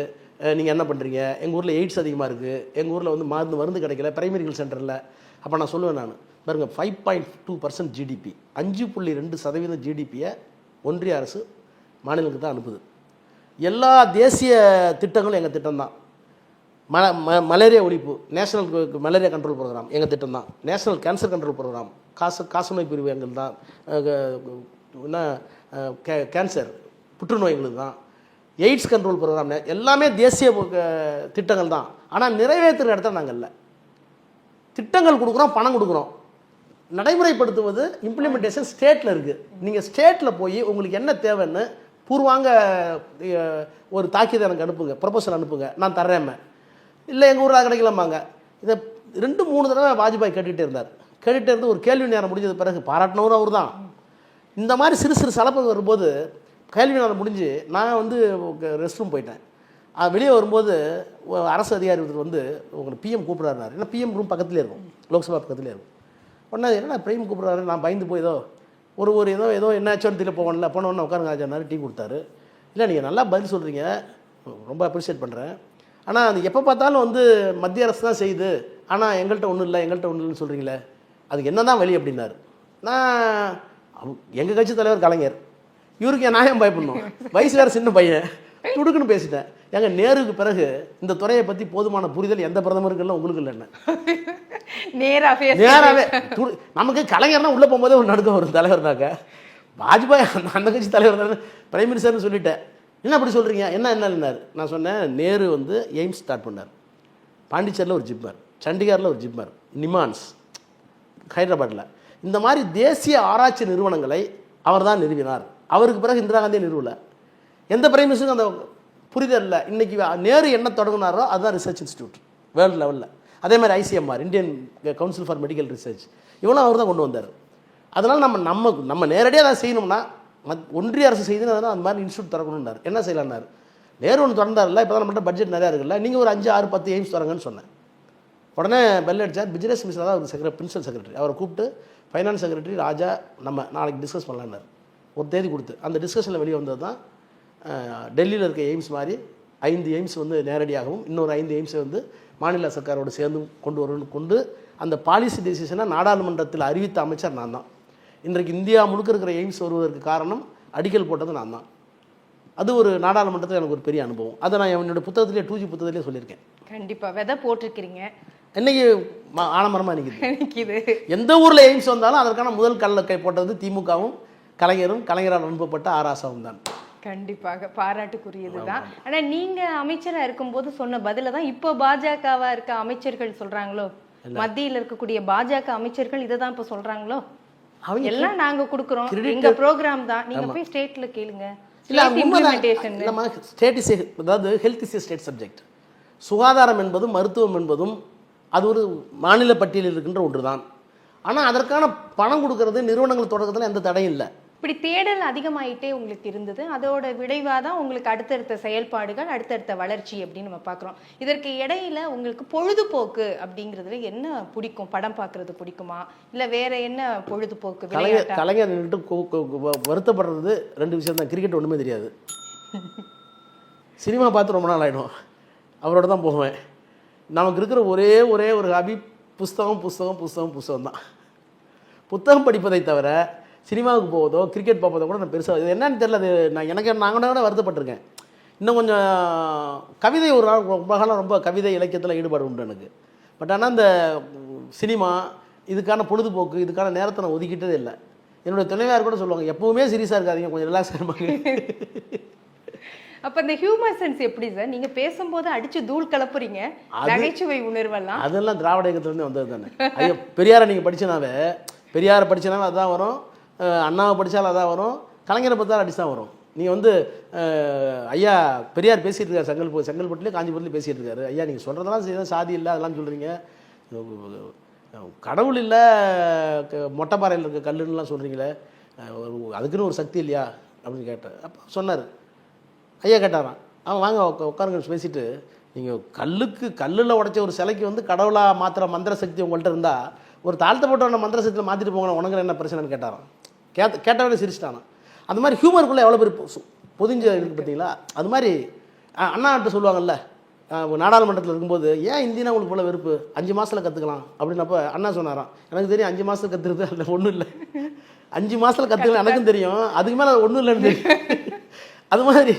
நீங்கள் என்ன பண்ணுறீங்க? எங்கள் ஊரில் எய்ட்ஸ் அதிகமாக இருக்குது, எங்கள் ஊரில் வந்து மருந்து கிடைக்கல பிரைமரி ஹெல்த் சென்டரில். அப்போ நான் சொல்லுவேன், நான் பாருங்க 5.2% ஜிடிபி, 5.2% ஜிடிபியை ஒன்றிய அரசு மாநிலங்களுக்கு தான் அனுப்புது. எல்லா தேசிய திட்டங்களும் எங்கள் திட்டம் தான். மலேரியா ஒழிப்பு, நேஷனல் மலேரியா கண்ட்ரோல் ப்ரோக்ராம் எங்கள் திட்டம் தான். நேஷனல் கேன்சர் கண்ட்ரோல் ப்ரோக்ராம், காசநோய் பிரிவு எங்கள் தான். என்ன கேன்சர் புற்றுநோய் எங்களுக்கு தான். எய்ட்ஸ் கண்ட்ரோல் ப்ரோக்ராம் எல்லாமே தேசிய திட்டங்கள் தான். ஆனால் நிறைவேற்றுற இடத்துல நாங்கள் இல்லை. திட்டங்கள் கொடுக்குறோம், பணம் கொடுக்குறோம், நடைமுறைப்படுத்துவது இம்ப்ளிமெண்டேஷன் ஸ்டேட்டில் இருக்குது. நீங்கள் ஸ்டேட்டில் போய் உங்களுக்கு என்ன தேவைன்னு பூர்வாங்க ஒரு தாக்கீதை எனக்கு அனுப்புங்க, ப்ரொபோசல் அனுப்புங்க, நான் தர்றேன். இல்லை எங்கள் ஊரில் கிடைக்கலாமாங்க. இதை 2-3 தடவை வாஜ்பாய் கேட்டுகிட்டே இருந்தார். கேட்டுகிட்டே இருந்து ஒரு கேள்வி நேரம் முடிஞ்சது பிறகு பாராட்டினவரும் அவர் தான். இந்த மாதிரி சிறு சிறு சலப்பங்கள் வரும்போது கேள்வி நேரம் முடிஞ்சு நான் வந்து ரெஸ்ட் ரூம் போயிட்டேன். வெளியே வரும்போது அரசு அதிகாரி வந்து உங்களுக்கு பிஎம் கூப்பிட்றாருனாரு. ஏன்னா பிஎம் ரூம் பக்கத்துலேயே இருக்கும், லோக்சபா பக்கத்துலேயே இருக்கும். உடனே என்ன பிரைம் கூப்பிட்றாரு, நான் பயந்து போய் ஏதோ என்னாச்சோன்னு தெரியல போனோன்னு உட்காருங்க ஆச்சாரு, டீ கொடுத்தாரு. இல்லை நீங்கள் நல்லா பதில் சொல்கிறீங்க, ரொம்ப அப்ரிஷியேட் பண்ணுறேன். ஆனால் அது எப்போ பார்த்தாலும் வந்து மத்திய அரசு தான் செய்யுது, ஆனால் எங்கள்கிட்ட ஒன்றும் இல்லைன்னு சொல்கிறீங்களே, அதுக்கு என்ன தான் வழி அப்படின்னாரு. நான் எங்கள் கட்சி தலைவர் கலைஞர், இவருக்கு என் நியாயம் பயப்படணும், வயசு வேறு சின்ன பையன், துடுக்குன்னு பேசிட்டேன். எங்கள் நேருக்கு பிறகு இந்த துறையை பற்றி போதுமான புரிதல் எந்த பிரதமருக்கு இல்லை, உங்களுக்கு இல்லை. என்ன நேராகவே நமக்கு கலைஞர்னா உள்ளே போகும்போதே ஒரு நடுக்கம் வரும். தலைவர்னாக்க வாஜ்பாய் அந்த கட்சி தலைவர் தானே, பிரைம் மினிஸ்டர்னு சொல்லிட்டேன். என்ன அப்படி சொல்கிறீங்க, என்னன்னாரு. நான் சொன்னேன், நேரு வந்து எய்ம்ஸ் ஸ்டார்ட் பண்ணார், பாண்டிச்சேரியில் ஒரு ஜிப்மர், சண்டிகாரில் ஒரு ஜிப்மர், நிமான்ஸ் ஹைதராபாத்தில். இந்த மாதிரி தேசிய ஆராய்ச்சி நிறுவனங்களை அவர் தான் நிறுவினார். அவருக்கு பிறகு இந்திரா காந்தியை நிறுவலை. எந்த பிரைம் மினிஸ்டருக்கும் அந்த புரிதல் இல்லை. இன்றைக்கி நேரு என்ன தொடங்கினாரோ அதுதான் ரிசர்ச் இன்ஸ்டியூட் வேர்ல்டு லெவலில். அதே மாதிரி ICMR, Indian council for medical research, இவனும் அவர் தான் கொண்டு வந்தார். அதனால் நம்ம நேரடியாக அதை செய்யணும்னா ஒன்றிய அரசு செய்துன்னா அந்த மாதிரி இன்ஸ்டியூட் திறக்கணும்னார். என்ன செய்யலான்னாரு, நேரு ஒன்று திறந்தார்ல, இப்போ தான் நம்மகிட்ட பட்ஜெட் நிறையா இருக்குல்ல, நீங்கள் ஒரு 5, 6, 10 எய்ம்ஸ் திறங்கன்னு சொன்னேன். உடனே பெல் அடிச்சார். பிசினஸ் மினிஸ்டர் தான் ஒரு பிரின்சிபல் செக்ரட்டரி, அவரை கூப்பிட்டு ஃபைனான்ஸ் செக்ரட்டரி ராஜா நம்ம நாளைக்கு டிஸ்கஸ் பண்ணலான்னார். ஒரு தேதி கொடுத்து அந்த டிஸ்கஷனில் வெளியே வந்தது தான் டெல்லியில் இருக்க எய்ம்ஸ் மாதிரி 5 எய்ம்ஸ் வந்து நேரடியாகவும் இன்னொரு 5 எய்ம்ஸை வந்து மாநில சர்க்காரோடு சேர்ந்து கொண்டு அந்த பாலிசி டெசிஷனை நாடாளுமன்றத்தில் அறிவித்த அமைச்சர் நான் தான். இன்றைக்கு இந்தியா முழுக்க இருக்கிற எய்ம்ஸ் வருவதற்கு காரணம் அடிக்கல் போட்டது நான் தான். அது ஒரு நாடாளுமன்றத்தில் எனக்கு ஒரு பெரிய அனுபவம். அதை நான் என்னோட புத்தகத்திலே 2G புத்தகத்திலே சொல்லியிருக்கேன். கண்டிப்பாக விதை போட்டிருக்கிறீங்க, இன்னைக்கு ஆலமரமாக நிற்கிது. எந்த ஊரில் எய்ம்ஸ் வந்தாலும் அதற்கான முதல் கை போட்டது திமுகவும் கலைஞரால் அனுப்பப்பட்ட ஆராசாவும் தான். கண்டிப்பாக பாராட்டுக்குரியது தான். ஆனால் நீங்கள் அமைச்சராக இருக்கும்போது சொன்ன பதில தான் இப்போ பாஜகவாக இருக்க அமைச்சர்கள் சொல்கிறாங்களோ, மத்தியில் இருக்கக்கூடிய பாஜக அமைச்சர்கள் இதை தான் இப்போ சொல்கிறாங்களோ, எல்லாம் நாங்கள் கொடுக்குறோம், எங்கள் ப்ரோக்ராம் தான், நீங்கள் போய் ஸ்டேட்டில் கேளுங்க. அதாவது ஹெல்த் இஸ் ஸ்டேட் சப்ஜெக்ட். சுகாதாரம் என்பதும் மருத்துவம் என்பதும் அது ஒரு மாநில பட்டியலில் இருக்கின்ற ஒன்று தான். ஆனால் அதற்கான பணம் கொடுக்கறது நிறுவனங்கள் தொடக்கத்தில் எந்த தடையும் இல்லை. இப்படி தேடல் அதிகமாயிட்டே உங்களுக்கு இருந்தது, அதோட விளைவாக தான் உங்களுக்கு அடுத்தடுத்த செயல்பாடுகள், அடுத்தடுத்த வளர்ச்சி அப்படின்னு நம்ம பார்க்குறோம். இதற்கு இடையில உங்களுக்கு பொழுதுபோக்கு அப்படிங்கிறதுல என்ன பிடிக்கும்? படம் பார்க்கறது பிடிக்குமா, இல்லை வேற என்ன பொழுதுபோக்கு? கலைஞர் வருத்தப்படுறது 2 விஷயம் தான். கிரிக்கெட் ஒன்றுமே தெரியாது, சினிமா பார்த்து ரொம்ப நாள் ஆகிடும், அவரோட தான் போவேன். நமக்கு இருக்கிற ஒரே ஒரு ஹாபி புஸ்தகம் தான். புத்தகம் படிப்பதை தவிர சினிமாவுக்கு போவதோ கிரிக்கெட் பார்ப்பதோ கூட நான் பெருசாக இது என்னன்னு தெரியல. அது நாங்கள் கூட வருத்தப்பட்டிருக்கேன். இன்னும் கொஞ்சம் கவிதை ஒரு நாள் ரொம்ப காலம் ரொம்ப கவிதை இலக்கியத்தில் ஈடுபாடு உண்டு எனக்கு. பட் ஆனால் இந்த சினிமா இதுக்கான பொழுதுபோக்கு இதுக்கான நேரத்தை நான் ஒதுக்கிட்டதே இல்லை. என்னுடைய துணைவியார் கூட சொல்லுவாங்க, எப்பவுமே சீரியஸாக இருக்காதீங்க, கொஞ்சம் ரிலாக்ஸாக இருப்பாங்க. அப்போ இந்த ஹியூமர் சென்ஸ் எப்படி சார்? நீங்கள் பேசும்போது அடித்து தூள் கலப்புறீங்க, நகைச்சுவை உணர்வெல்லாம் அதெல்லாம் திராவிட இயக்கத்துலேருந்து வந்தது தானே. பெரியாரை நீங்கள் படிச்சனாவே அதான் வரும், அண்ணாவை படித்தாலும் அதான் வரும், கலைஞரை பார்த்தா அடிச்சு தான் வரும். நீங்கள் வந்து ஐயா பெரியார் பேசிகிட்டு இருக்காரு, செங்கல்பட்டுலேயே காஞ்சிபுரத்துலேயும் பேசிகிட்டு இருக்காரு. ஐயா நீங்கள் சொல்கிறதெல்லாம் செய்யலாம், சாதி இல்லை அதெல்லாம் சொல்கிறீங்க, கடவுள் இல்லை, மொட்டைப்பாறையில் இருக்க கல்லுன்னெலாம் சொல்கிறீங்களே, அதுக்குன்னு ஒரு சக்தி இல்லையா அப்படின்னு கேட்டேன். அப்போ சொன்னார், ஐயா கேட்டாரான், அவன் வாங்க உட்காருங்க பேசிட்டு, நீங்கள் கல்லில் உடைச்ச ஒரு சிலைக்கு வந்து கடவுளாக மாத்திர மந்திர சக்தி உங்கள்கிட்ட இருந்தால் ஒரு தாழ்த்தப்பட்டவன மந்திர சக்தியில் மாற்றிட்டு போங்க, உனக்கு என்ன பிரச்சனைன்னு கேட்டாரான். கேட்டவனே சிரிச்சிட்டானா. அந்த மாதிரி ஹியூமருக்குள்ளே எவ்வளோ பேர் பொதிஞ்ச இருக்குது பார்த்தீங்களா. அது மாதிரி அண்ணாட்ட சொல்லுவாங்கல்ல, நாடாளுமன்றத்தில் இருக்கும்போது ஏன் இந்தியனா உங்களுக்கு போல வெறுப்பு, 5 மாதத்தில் கற்றுக்கலாம் அப்படின்னப்போ அண்ணா சொன்னாராம், எனக்கு தெரியும் 5 மாதத்தில் கற்றுறது அதில் ஒன்றும் இல்லை, 5 மாதத்தில் கற்றுக்கலாம் எனக்கும் தெரியும், அதுக்கு மேலே ஒன்றும் இல்லைன்னு தெரியும். அது மாதிரி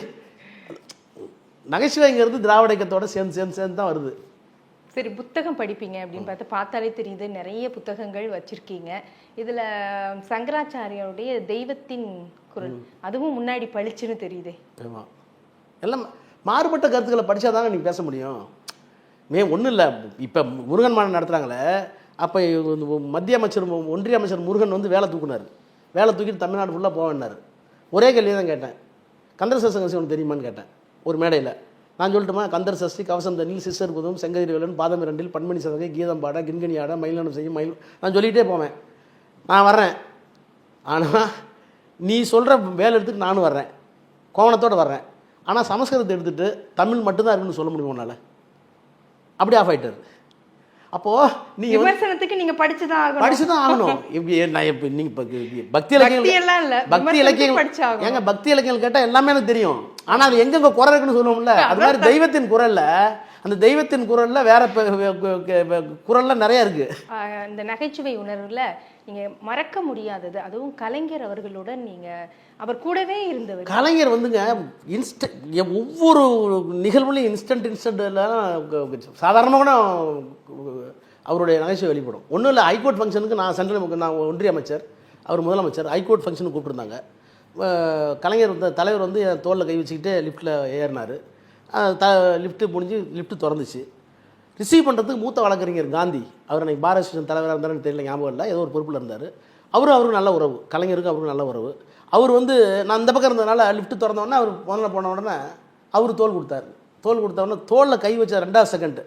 நகைச்சுவைங்கிறது திராவிட இயக்கத்தோட சேர்ந்து தான் வருது. சரி, புத்தகம் படிப்பீங்க அப்படின்னு பார்த்தாலே தெரியுது, நிறைய புத்தகங்கள் வச்சிருக்கீங்க. இதில் சங்கராச்சாரியோடைய தெய்வத்தின் குரல் அதுவும் முன்னாடி பளிச்சுன்னு தெரியுதே. ஆமாம், எல்லாம் மாறுபட்ட கருத்துக்களை படித்தா தானே நீங்கள் பேச முடியும். ஒன்றும் இல்லை, இப்போ முருகன் மாநாடு நடத்துகிறாங்களே, அப்போ மத்திய அமைச்சர் ஒன்றிய அமைச்சர் முருகன் வந்து வேலை தூக்குனார். வேலை தூக்கிட்டு தமிழ்நாடு ஃபுல்லாக போவேன்னாரு. ஒரே கேள்வி தான் கேட்டேன், கந்தர் சஷ்டி உனக்கு தெரியுமான்னு கேட்டேன் ஒரு மேடையில். நான் சொல்லட்டுமா, கந்தர் சஷ்டி, கவசம் தண்ணில், சிஸ்டர் புதும், செங்கதிரி வேலன், பாதம் இரண்டில், பன்மணி சதகை, கீதம் பாட, கிண்கணி ஆட, மயிலானம் செய்யும் மயில், நான் சொல்லிகிட்டே போவேன். நான் வர்றேன், ஆனால் நீ சொல்கிற வேலை எடுத்துட்டு நானும் வர்றேன், கோவணத்தோடு வர்றேன். ஆனால் சமஸ்கிருதத்தை எடுத்துகிட்டு தமிழ் மட்டும்தான் இருக்குன்னு சொல்ல முடியும் உன்னால். அப்படி ஆஃப் ஆகிட்டார். அப்போது நீங்கள் விமர்சனத்துக்கு நீங்கள் படிச்சு தான் ஆகணும். நான் இப்போ நீங்கள் பக்தி இலக்கியங்கள் ஏங்க பக்தி இலக்கியங்கள் கேட்டால் எல்லாமே எனக்கு தெரியும், ஆனால் அது எங்கெங்கே குரல் இருக்குன்னு சொல்லுவோம்ல, அது மாதிரி தெய்வத்தின் குரலில், அந்த தெய்வத்தின் குரலில் வேற குரலில் நிறையா இருக்குது. இந்த நகைச்சுவை உணர்வில் நீங்கள் மறக்க முடியாதது, அதுவும் கலைஞர் அவர்களுடன் நீங்கள் அவர் கூடவே இருந்தவர். கலைஞர் வந்துங்க ஒவ்வொரு நிகழ்வுலையும் இன்ஸ்டன்ட்லாம் சாதாரணமாக கூட அவருடைய நகைச்சுவை வெளிப்படும். ஒன்றும் இல்லை, ஹைகோர்ட் ஃபங்க்ஷனுக்கு நான் ஒன்றிய அமைச்சர், அவர் முதலமைச்சர், ஹைகோர்ட் ஃபங்க்ஷனுக்கு கூப்பிட்டுருந்தாங்க. கலைஞர் தலைவர் வந்து என் தோளில் கை வச்சுக்கிட்டு லிஃப்ட்டில் ஏறினார். லிஃப்ட்டு முடிஞ்சு லிஃப்ட்டு திறந்துச்சு. ரிசீவ் பண்ணுறதுக்கு மூத்த வழக்கறிஞர் காந்தி, அவர் அன்றைக்கி பாரத ஸ்டேஷன் தலைவராக இருந்தாருன்னு தெரியல, ஞாபகம் இல்லை, ஏதோ ஒரு பொறுப்பில் இருந்தார். அவருக்கு நல்ல உறவு, கலைஞருக்கு அவருக்கு நல்ல உறவு. அவர் வந்து நான் இந்த பக்கம் இருந்ததுனால லிஃப்ட்டு திறந்தோடனே அவர் முதல்ல போன உடனே அவர் தோல் கொடுத்தார். தோல் கொடுத்த உடனே தோளில் கை வச்ச 2வது செகண்டு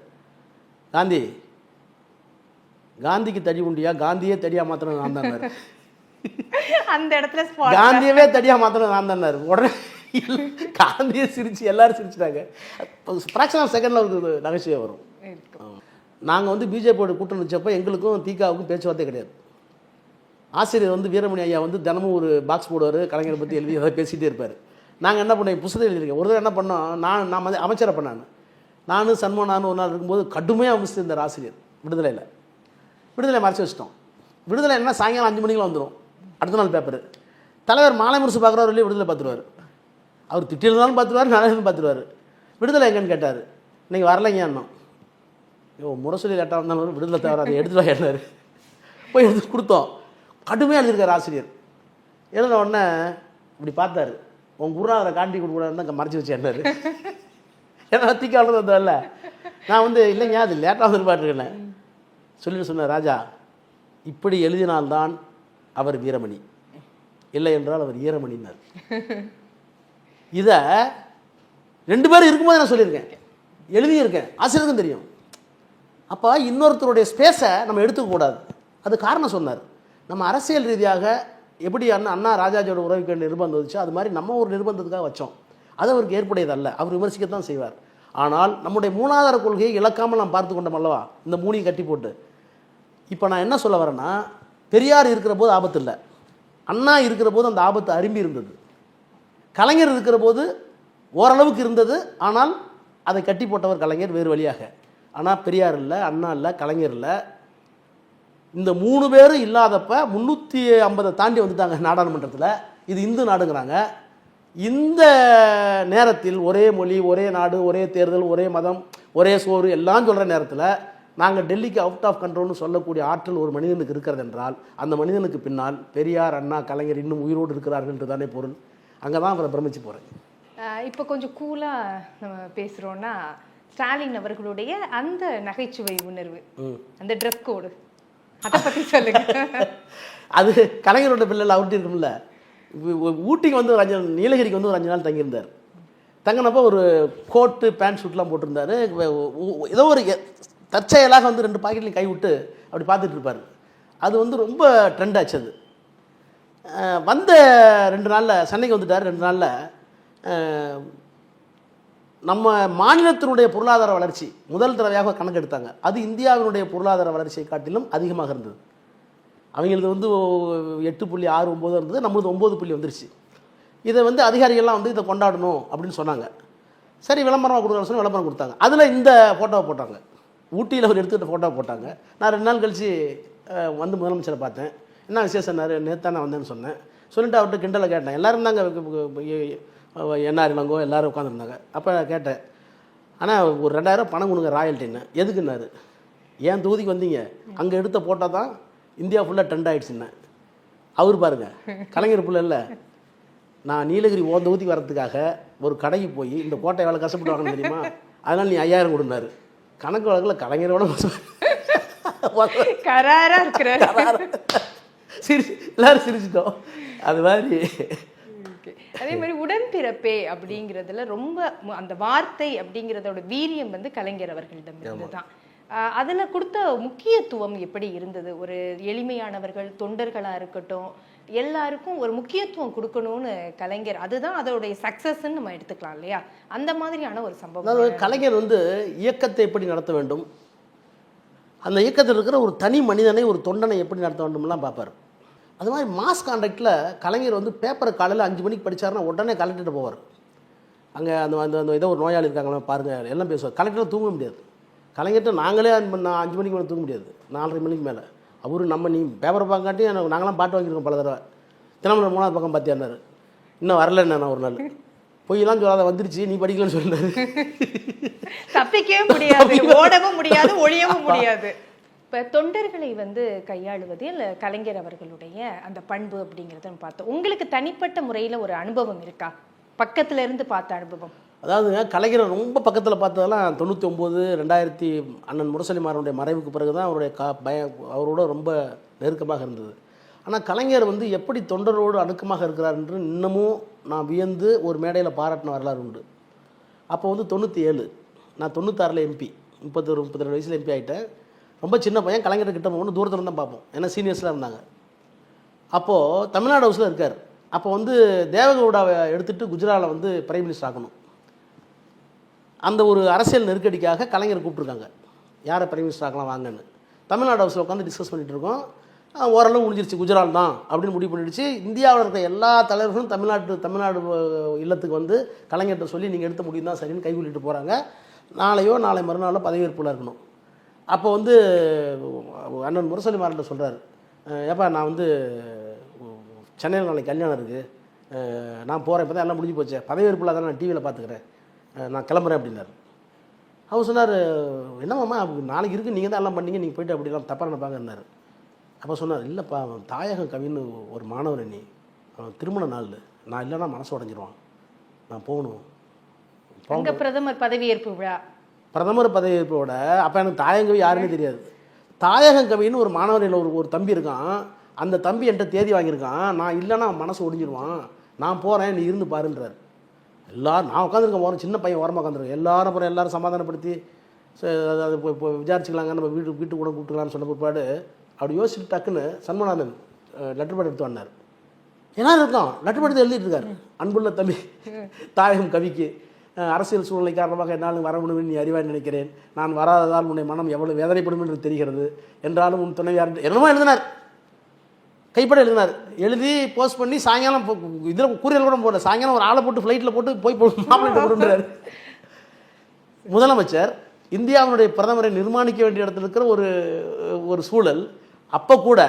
காந்திக்கு தடி உண்டியா, காந்தியே தடியாக மாத்திரம் நான் தானார். அந்த இடத்துல காந்தியவே தடியாக மாத்திரம் நான் தானார். உடனே காந்தியை சிரிச்சு எல்லாரும் சிரிச்சிட்டாங்க. ஃப்ராக்ஷன் ஆஃப் செகண்டில் அவருக்கு நகைச்சுவை வரும். நாங்கள் வந்து பிஜேபியோட கூட்டம் வச்சப்போ எங்களுக்கும் திகாவுக்கும் பேச்சுவார்த்தை கிடையாது. ஆசிரியர் வந்து வீரமணி ஐயா வந்து தினமும் ஒரு பாக்ஸ் போடுவார், கலைஞரை பற்றி எழுதி ஏதாவது பேசிகிட்டே இருப்பார். நாங்கள் என்ன பண்ணோம், புத்தகம் எழுதியிருக்கேன். ஒரு தடவை என்ன பண்ணோம், நான் அமைச்சரை பண்ணான், நானும் சண்முகனானு ஒரு நாள் இருக்கும்போது கடுமையாக விமர்சித்திருந்தார் ஆசிரியர். விடுதலை மறைச்சி வச்சிட்டோம். விடுதலை என்ன சாயங்காலம் 5 மணிக்கெலாம் வந்துடும், அடுத்த நாள் பேப்பர். தலைவர் மாலை முரசு பார்க்குறவர் இல்லையே, விடுதலை பார்த்துருவார். அவர் திட்டிருந்தாலும் பார்த்துருவார், நாளையும் பார்த்துருவார். விடுதலை எங்கன்னு கேட்டார், இன்றைக்கி வரலைங்க அண்ணன். முரசொலி லேட்டாக வந்தாலும் விடுதலை தவிர அதை எடுத்துகிட்டு வாங்கினார். போய் எடுத்து கொடுத்தோம். கடுமையாக எழுதியிருக்கார் ஆசிரியர். எழுதின உடனே இப்படி பார்த்தாரு, உங்கள் குருநாதரை காண்டி கொடுக்கூடாது தான் மறைச்சி வச்சேன்னாரு. ஏன்னா திக்காளது வந்ததில்ல. நான் வந்து இல்லைங்க அது லேட்டாக வந்து பாட்டுருக்கேன் சொல்லிட்டு சொன்னேன், ராஜா இப்படி எழுதினால்தான் அவர் வீரமணி, இல்லை என்றால் அவர் ஈரமணினார். இதை 2 பேரும் இருக்கும்போது நான் சொல்லியிருக்கேன், எழுதியிருக்கேன், ஆசிரியருக்கும் தெரியும். அப்போ இன்னொருத்தருடைய ஸ்பேஸை நம்ம எடுத்துக்கக்கூடாது. அது காரணம் சொன்னார். நம்ம அரசியல் ரீதியாக எப்படி அண்ணா ராஜாஜியோட உறவுக்கு நிர்பந்தம் வந்துச்சோ அது மாதிரி நம்ம ஒரு நிர்பந்தத்துக்காக வச்சோம். அது அவருக்கு ஏற்புடையதல்ல, அவர் விமர்சிக்கத்தான் செய்வார். ஆனால் நம்முடைய மூலாதார கொள்கையை இழக்காமல் நாம் பார்த்து கொண்டோம் அல்லவா, இந்த மூணையும் கட்டி போட்டு. இப்போ நான் என்ன சொல்ல வரேன்னா, பெரியார் இருக்கிற போது ஆபத்து இல்லை, அண்ணா இருக்கிற போது அந்த ஆபத்து அரும்பி இருந்தது. கலைஞர் இருக்கிற போது ஓரளவுக்கு இருந்தது, ஆனால் அதை கட்டி போட்டவர் கலைஞர் வேறு வழியாக. ஆனால் பெரியார் இல்லை, அண்ணா இல்லை, கலைஞர் இல்லை. இந்த 3 பேரும் இல்லாதப்ப 350 தாண்டி வந்துட்டாங்க நாடாளுமன்றத்தில். இது இந்து நாடுங்கிறாங்க. இந்த நேரத்தில் ஒரே மொழி, ஒரே நாடு, ஒரே தேர்தல், ஒரே மதம், ஒரே சோறு எல்லாம் சொல்கிற நேரத்தில் நாங்கள் டெல்லிக்கு அவுட் ஆஃப் கண்ட்ரோல்னு சொல்லக்கூடிய ஆற்றல் ஒரு மனிதனுக்கு இருக்கிறது என்றால் அந்த மனிதனுக்கு பின்னால் பெரியார், அண்ணா, கலைஞர் இன்னும் உயிரோடு இருக்கிறார்கள் என்று தானே பொருள். அங்கே தான் அவரை பிரமிச்சு போகிறேன். இப்போ கொஞ்சம் கூலாக நம்ம பேசுகிறோன்னா, ஸ்டாலின் அவர்களுடைய அந்த நகைச்சுவை உணர்வு, அந்த ட்ரெஸ் கோடு, அதை பற்றி சொல்லுங்க. அது கலைஞரோட பிள்ளைகள் அவுட்டி இருக்கும்ல. ஊட்டிக்கு வந்து ஒரு 5 நாள், நீலகிரிக்கு வந்து ஒரு 5 நாள் தங்கியிருந்தார். தங்கினப்போ ஒரு கோட்டு பேண்ட் ஷூட்லாம் போட்டிருந்தார். ஏதோ ஒரு தற்செயலாக வந்து 2 பாக்கெட்லையும் கை விட்டு அப்படி பார்த்துட்டு இருப்பார். அது வந்து ரொம்ப ட்ரெண்ட் ஆச்சு. அது வந்த 2 நாளில் சென்னைக்கு வந்துட்டார். 2 நாளில் நம்ம மாநிலத்தினுடைய பொருளாதார வளர்ச்சி முதல் தடவையாக கணக்கு எடுத்தாங்க. அது இந்தியாவினுடைய பொருளாதார வளர்ச்சியை காட்டிலும் அதிகமாக இருந்தது. அவங்களுக்கு வந்து 8.69 இருந்தது, நம்மளுக்கு 9 வந்துருச்சு. இதை வந்து அதிகாரிகள்லாம் வந்து இதை கொண்டாடணும் அப்படின்னு சொன்னாங்க. சரி விளம்பரமாக கொடுக்குற சொல்லி விளம்பரம் கொடுத்தாங்க. அதில் இந்த ஃபோட்டோவை போட்டாங்க. ஊட்டியில் அவர் எடுத்துக்கிட்ட ஃபோட்டோவை போட்டாங்க. நான் 2 நாள் கழித்து வந்து முதலமைச்சரை பார்த்தேன். என்ன விசேஷம் நேற்று நான் வந்தேன்னு சொன்னேன். சொல்லிட்டு அவர்கிட்ட கிண்டலை கேட்டேன். எல்லோரும் தாங்க என்ஆர் இளங்கோ எல்லோரும் உட்காந்துருந்தாங்க. அப்போ கேட்டேன், ஆனால் ஒரு 2000 பணம் கொடுங்க ராயல்ட்டின்னு. எதுக்குன்னாரு. ஏன் தொகுதிக்கு வந்தீங்க, அங்கே எடுத்த ஃபோட்டோ தான் இந்தியா ஃபுல்லாக ட்ரெண்ட் ஆகிடுச்சுன்னு. அவர் பாருங்க கலைஞர் பிள்ளை இல்லை, நான் நீலகிரி தொகுதிக்கு வர்றதுக்காக ஒரு கடைக்கு போய் இந்த கோட்டை எவ்வளோ கஷ்டப்பட்டு வாங்கணும் தெரியுமா, அதனால் நீ 5000 கொடுனாரு. கணக்கு வழக்கில் கலைஞரோட கராரா இருக்கிறார். எல்லாரும் சிரிச்சிட்டோம். அது மாதிரி அதே மாதிரி உடன்பிறப்பே அப்படிங்கிறதுல ரொம்ப அந்த வார்த்தை அப்படிங்கிறதோட வீரியம் வந்து கலைஞர் அவர்களிடம் இருந்து தான். அதில் கொடுத்த முக்கியத்துவம் எப்படி இருந்தது? ஒரு எளிமையானவர்கள் தொண்டர்களாக இருக்கட்டும் எல்லாருக்கும் ஒரு முக்கியத்துவம் கொடுக்கணும்னு கலைஞர், அதுதான் அதோடைய சக்ஸஸ்ன்னு நம்ம எடுத்துக்கலாம் இல்லையா? அந்த மாதிரியான ஒரு சம்பவம். அதாவது கலைஞர் வந்து இயக்கத்தை எப்படி நடத்த வேண்டும், அந்த இயக்கத்தில் இருக்கிற ஒரு தனி மனிதனை ஒரு தொண்டனை எப்படி நடத்த வேண்டும்லாம் பார்ப்பார். அது மாதிரி மாஸ் கான்டாக்டில் கலைஞர் வந்து பேப்பரை காலையில் 5 மணிக்கு படித்தாருன்னா உடனே கலெக்டர்கிட்ட போவார். அங்கே அந்த அந்த ஏதோ ஒரு நோயாளி இருக்காங்களா பாருங்கள் எல்லாம் பேசுவார். கலெக்டர் தூங்க முடியாது. கலைஞர்கிட்ட நாங்களே 5 மணிக்கு மேலே தூங்க முடியாது, 4:30 மணிக்கு மேலே. அவரு நம்ம நீ பேப்பரை பார்க்காட்டி நாங்களாம் பாட்டு வாங்கியிருக்கோம் பல தடவை. தினமலர் 3வது பக்கம் பார்த்தியாரு, இன்னும் வரலன்னு நான் ஒரு நாள் பொய்யெல்லாம் சொல்லாத வந்துருச்சு நீ படிக்கலன்னு சொன்னார். தப்பிக்கவே முடியாது, ஓடவும் முடியாது, ஒழியவும் முடியாது. இப்போ தொண்டர்களை வந்து கையாளுவது இல்லை கலைஞர் அவர்களுடைய அந்த பண்பு அப்படிங்கிறத நம்ம பார்த்தோம். உங்களுக்கு தனிப்பட்ட முறையில் ஒரு அனுபவம் இருக்கா, பக்கத்துல இருந்து பார்த்த அனுபவம்? அதாவதுங்க கலைஞரை ரொம்ப பக்கத்தில் பார்த்ததெல்லாம் 99 2000 அண்ணன் முரசொலிமாரனுடைய மறைவுக்கு பிறகு தான் அவருடைய அவரோட ரொம்ப நெருக்கமாக இருந்தது. ஆனால் கலைஞர் வந்து எப்படி தொண்டரோடு அணுக்கமாக இருக்கிறார் என்று இன்னமும் நான் வியந்து ஒரு மேடையில் பாராட்டின வரலாறு உண்டு. அப்போ வந்து 97, நான் 96 எம்பி, 32 வயசில் எம்பி ஆகிட்டேன். ரொம்ப சின்ன பையன். கலைஞர் கிட்ட போகணும் தூரத்தில் தான் பார்ப்போம், ஏன்னா சீனியர்ஸ்லாம் இருந்தாங்க. அப்போது தமிழ்நாடு ஹவுஸில் இருக்கார். அப்போ வந்து தேவகவுடாவை எடுத்துகிட்டு குஜராத்தில் வந்து பிரைம் மினிஸ்டர் ஆகணும். அந்த ஒரு அரசியல் நெருக்கடிக்காக கலைஞர் கூப்பிட்ருக்காங்க, யாரை பிரைம் மினிஸ்டர் ஆகலாம் வாங்கன்னு. தமிழ்நாடு ஹவுஸில் உட்காந்து டிஸ்கஸ் பண்ணிகிட்டு இருக்கோம். ஓரளவு முடிஞ்சிருச்சு, குஜராத் தான் அப்படின்னு முடிவு பண்ணிடுச்சு. இந்தியாவில் இருக்கிற எல்லா தலைவர்களும் தமிழ்நாடு இல்லத்துக்கு வந்து கலைஞர்கிட்ட சொல்லி நீங்கள் எடுத்த முடியும் தான் சரின்னு கைகூலிட்டு போகிறாங்க. நாளை மறுநாளோ பதவியேற்பில் இருக்கணும். அப்போ வந்து அண்ணன் முரசொலிமாரன்ட்ட சொல்கிறார், ஏப்பா நான் வந்து சென்னையில் நாளைக்கு கல்யாணம் இருக்குது, நான் போகிறேன், இப்போ தான் எல்லாம் முடிஞ்சு போச்சேன், பதவியேற்பில் தான் நான் டிவியில் பார்த்துக்கிறேன், நான் கிளம்புறேன் அப்படின்னாரு. அவர் சொன்னார், என்னம்மா நாளைக்கு இருக்குது, நீங்கள் தான் எல்லாம் பண்ணீங்க, நீங்கள் போய்ட்டு அப்படிலாம் தப்பாக நினைப்பாங்கன்னாரு. அப்போ சொன்னார், இல்லைப்பா அவன் தாயகம் கவின்னு ஒரு மாணவர், நீ அவன் திருமண நாள், நான் இல்லைன்னா மனசு உடஞ்சிருவான், நான் போகணும். பிரதமர் பதவியேற்பு விழா, பிரதமர் பதவியேற்போட அப்போ எனக்கு தாயங்கவி யாருன்னு தெரியாது. தாயகம் கவின்னு ஒரு மாணவரில் ஒரு தம்பி இருக்கான், அந்த தம்பி என்கிட்ட தேதி வாங்கியிருக்கான், நான் இல்லைன்னா மனசு ஒடிஞ்சிருவான், நான் போகிறேன், நீ இருந்து பாருன்றார். எல்லோரும் நான் உட்காந்துருக்கேன், ஓரம் சின்ன பையன் ஓரமாக உட்காந்துருக்கேன். எல்லாரும் அப்புறம் எல்லோரும் சமாதானப்படுத்தி அதை இப்போ விசாரிச்சுக்கலாங்க, நம்ம வீட்டுக்கு கூட கூப்பிட்டுக்கலான்னு சொன்ன பிற்பாடு அப்படி யோசிச்சுட்டு டக்குன்னு சண்முகநாதன் லெட்டர் பேட் எடுத்து வந்தார். என்ன இருக்கான் லெட்டர் பேட் எழுதிட்டு இருக்காரு, அன்புள்ள தம்பி தாயகம் கவிக்கு, அரசியல் சூழ்நிலை காரணமாக என்னால் வர முடியும் நீ அறிவாய் நினைக்கிறேன், நான் வராததால் உன்னை மனம் எவ்வளவு வேதனைப்படும் என்று தெரிகிறது, என்றாலும் உன் துணைவியார் என்னமோ எழுதினார், கைப்பட எழுதினார். எழுதி போஸ்ட் பண்ணி சாயங்காலம் இதில் கூரியல் கூட போடல, சாயங்காலம் ஒரு ஆளை போட்டு ஃப்ளைட்டில் போட்டு போய் மாப்பிள்ளை போடுறாரு. முதலமைச்சர் இந்தியாவினுடைய பிரதமரை நிர்மாணிக்க வேண்டிய இடத்துல இருக்கிற ஒரு சூழல். அப்போ கூட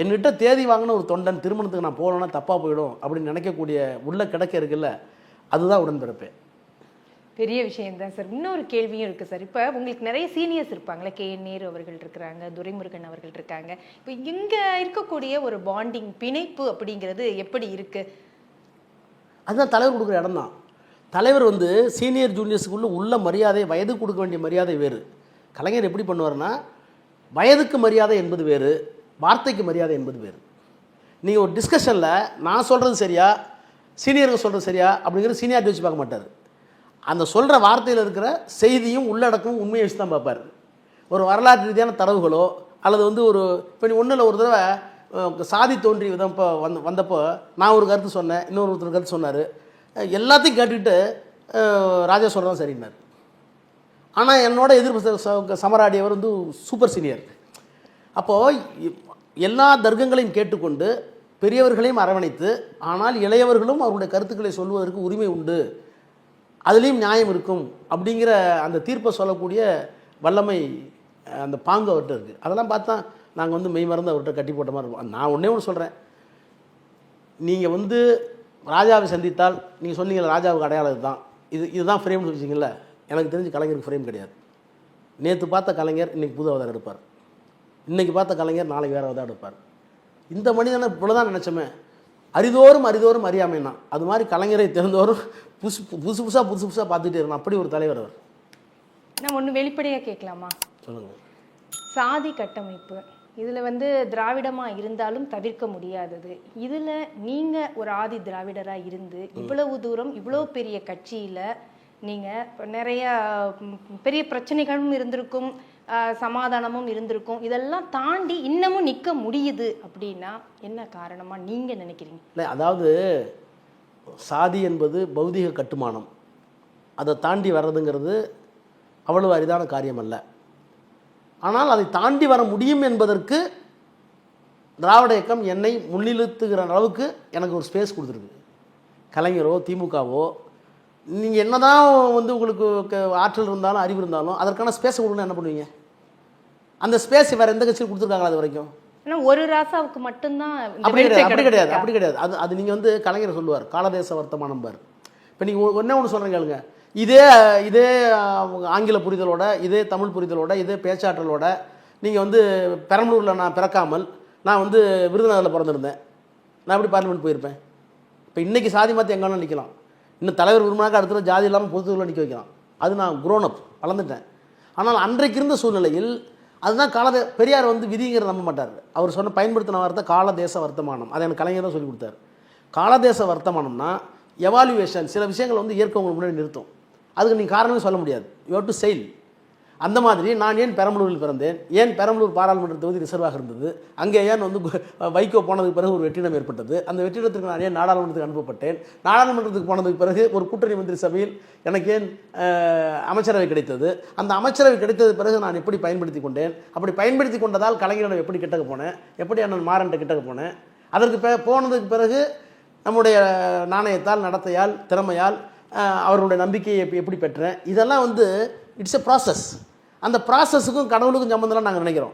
என்கிட்ட தேதி வாங்கின ஒரு தொண்டன் திருமணத்துக்கு நான் போகலன்னா தப்பாக போயிடும் அப்படின்னு நினைக்கக்கூடிய உள்ள கிடக்க இருக்குல்ல, அதுதான் உடன்பிறப்பே. பெரிய விஷயம் தான் சார். இன்னொரு கேள்வியும் இருக்குது சார். இப்போ உங்களுக்கு நிறைய சீனியர்ஸ் இருப்பாங்களே, KN நேரு அவர்கள் இருக்கிறாங்க, துரைமுருகன் அவர்கள் இருக்காங்க. இப்போ இங்கே இருக்கக்கூடிய ஒரு பாண்டிங் பிணைப்பு அப்படிங்கிறது எப்படி இருக்குது? அதுதான் தலைவர் கொடுக்குற இடம் தான். தலைவர் வந்து சீனியர் ஜூனியர்ஸுக்குள்ள உள்ள மரியாதை, வயது கொடுக்க வேண்டிய மரியாதை வேறு. கலைஞர் எப்படி பண்ணுவார்னா, வயதுக்கு மரியாதை என்பது வேறு, வார்த்தைக்கு மரியாதை என்பது வேறு. நீங்கள் ஒரு டிஸ்கஷனில் நான் சொல்கிறது சரியா சீனியர்கள் சொல்கிறது சரியா அப்படிங்கிறது சீனியாரிட்டி வச்சு பார்க்க மாட்டார். அந்த சொல்கிற வார்த்தையில் இருக்கிற செய்தியும் உள்ளடக்கமும் உண்மையை வச்சு தான் பார்ப்பார். ஒரு வரலாற்று ரீதியான தரவுகளோ அல்லது வந்து ஒரு இப்போ நீ ஒன்றில் ஒரு தடவை சாதி தோன்றி விதம் இப்போ வந்தப்போ நான் ஒரு கருத்து சொன்னேன், இன்னொருத்தர் கருத்து சொன்னார், எல்லாத்தையும் கேட்டுக்கிட்டு ராஜா சொல்கிறதான் சரின்னார். ஆனால் என்னோட எதிர்ப்பு சமராடியவர் வந்து சூப்பர் சீனியர். அப்போது எல்லா தர்க்கங்களையும் கேட்டுக்கொண்டு பெரியவர்களையும் அரவணைத்து ஆனால் இளையவர்களும் அவருடைய கருத்துக்களை சொல்வதற்கு உரிமை உண்டு, அதுலேயும் நியாயம் இருக்கும் அப்படிங்கிற அந்த தீர்ப்பை சொல்லக்கூடிய வல்லமை அந்த பாங்கு அவர்கிட்ட இருக்குது. அதெல்லாம் பார்த்தா நாங்கள் வந்து மெய் மறந்து அவர்கிட்ட கட்டி போட்ட மாதிரி இருப்போம். நான் ஒன்றே ஒன்று சொல்கிறேன், நீங்கள் வந்து ராஜாவை சந்தித்தால் நீங்கள் சொன்னீங்களா ராஜாவுக்கு அடையாளம் இதுதான், இதுதான் ஃப்ரேம்னு சொல்லிச்சிங்கள, எனக்கு தெரிஞ்சு கலைஞருக்கு ஃப்ரேம் கிடையாது. நேற்று பார்த்த கலைஞர் இன்றைக்கி புது அவதாரம் எடுப்பார், இன்றைக்கி பார்த்த கலைஞர் நாளைக்கு வேறு அவதாரம் எடுப்பார். இந்த மனிதனை இவ்வளோதான் நினச்சோமே, அரிதோறும் அரிதோறும் அறியாமைன்னா அது மாதிரி கலைஞரை தெரிந்தோறும் புதுசு புதுசாக பார்த்துட்டே இருக்கணும். அப்படி ஒரு தலைவர் அவர். நான் ஒன்று வெளிப்படையாக கேட்கலாமா? சொல்லுங்கள். சாதி கட்டமைப்பு இதில் வந்து திராவிடமாக இருந்தாலும் தவிர்க்க முடியாதது. இதில் நீங்கள் ஒரு ஆதி திராவிடராக இருந்து இவ்வளவு தூரம் இவ்வளோ பெரிய கட்சியில் நீங்கள் நிறைய பெரிய பிரச்சனைகளும் இருந்திருக்கும், சமாதானமும் இருந்திருக்கும், இதெல்லாம் தாண்டி இன்னமும் நிற்க முடியுது அப்படின்னா என்ன காரணமாக நீங்கள் நினைக்கிறீங்க? இல்லை, அதாவது சாதி என்பது பௌதிக கட்டுமானம், அதை தாண்டி வர்றதுங்கிறது அவ்வளவு அரிதான காரியம் அல்ல. ஆனால் அதை தாண்டி வர முடியும் என்பதற்கு திராவிட இயக்கம் என்னை முன்னிறுத்துகிற அளவுக்கு எனக்கு ஒரு ஸ்பேஸ் கொடுத்துருக்கு. கலைஞரோ திமுகவோ நீங்கள் என்ன தான் வந்து உங்களுக்கு ஆற்றல் இருந்தாலும் அறிவு இருந்தாலும் அதற்கான ஸ்பேஸை கொடுக்கணும், என்ன பண்ணுவீங்க? அந்த ஸ்பேஸ் வேறு எந்த கட்சியில் கொடுத்துருக்காங்களா அது வரைக்கும்? ஏன்னா ஒரு ராசாவுக்கு மட்டும்தான் அப்படி கிடையாது. அது நீங்கள் வந்து கலைஞர் சொல்லுவார், காலதேச வர்த்தமானம் பார். இப்போ நீங்கள் ஒன்று சொல்கிறேன் கேளுங்க, இதே ஆங்கில புரிதலோட, இதே தமிழ் புரிதலோட, இதே பேச்சாற்றலோட நீங்கள் வந்து பெரம்பலூரில் நான் பிறக்காமல் நான் வந்து விருதுநகரில் பிறந்திருந்தேன், நான் எப்படி பார்லிமெண்ட் போயிருப்பேன்? இப்போ இன்றைக்கி சாதி மாற்றி எங்கன்னா நிற்கலாம், இன்னும் தலைவர் விரும்பினாக்க அடுத்த ஜாதி இல்லாமல் பொதுவில் நிற்க வைக்கலாம், அது நான் குரோனப் வளர்ந்துட்டேன். ஆனால் அன்றைக்கு இருந்த சூழ்நிலையில் அதுதான் பெரியார் வந்து விதிங்கிறத நம்ப மாட்டார். அவர் சொன்ன பயன்படுத்தின வார்த்தை காலதேச வர்த்தமானம். அதை எனக்கு கலைஞர் தான் சொல்லி கொடுத்தார். காலதேச வர்த்தமானம்னா எவாலுவேஷன், சில விஷயங்கள் வந்து இயற்கை உங்களுக்கு முன்னாடி நிறுத்தும், அதுக்கு நீங்கள் காரணமே சொல்ல முடியாது, யூ ஹேவ் டு செயில். அந்த மாதிரி நான் ஏன் பெரம்பலூரில் பிறந்தேன், ஏன் பெரம்பலூர் பாராளுமன்ற தொகுதி ரிசர்வாக இருந்தது, அங்கே ஏன் வந்து வைகோ போனதுக்கு பிறகு ஒரு வெற்றிடம் ஏற்பட்டது, அந்த வெற்றிடத்துக்கு நான் ஏன் நாடாளுமன்றத்துக்கு அனுப்பப்பட்டேன், நாடாளுமன்றத்துக்கு போனதுக்கு பிறகு ஒரு கூட்டணி மந்திரி சபையில் எனக்கு ஏன் அமைச்சரவை கிடைத்தது, அந்த அமைச்சரவை கிடைத்தது பிறகு நான் எப்படி பயன்படுத்தி கொண்டேன், அப்படி பயன்படுத்தி கொண்டதால் கலைஞரிடம் எப்படி கிட்டக்க போனேன், எப்படி அண்ணன் மாறன்ட்ட கிட்டக்க போனேன், அதற்கு போனதுக்கு பிறகு நம்முடைய நாணயத்தால், நடத்தையால், திறமையால் அவர்களுடைய நம்பிக்கையை எப்படி பெற்றேன், இதெல்லாம் வந்து இட்ஸ் எ ப்ராசஸ். அந்த ப்ராசஸுக்கும் கடவுளுக்கும் சம்பந்தம்லாம் நாங்கள் நினைக்கிறோம்.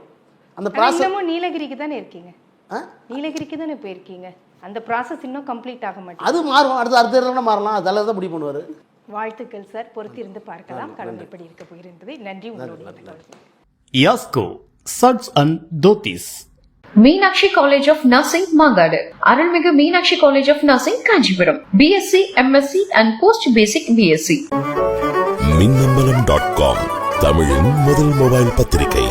அந்த ப்ராசஸ் நீலகிரிக்கு தானே இருக்கீங்க, நீலகிரிக்கு தானே போயிருக்கீங்க, அந்த ப்ராசஸ் இன்னும் கம்ப்ளீட் ஆக மாட்டேங்குது. அது மாறும், அடுத்த மாறலாம், அதெல்லாம் தான் முடிவு பண்ணுவார். வாழ்த்துக்கள் சார், பொறுத்திருந்து பார்க்கலாம் களம் எப்படி இருக்க போகிறது. நன்றி. உங்களுடைய Yasco suits and dhotis. Meenakshi College of Nursing, Magadu. Arulmigu Meenakshi College of Nursing, Kanchipuram. BSc, MSc and Post Basic BSc. minambalam.com தமிழின் முதல் மொபைல் பத்திரிகை.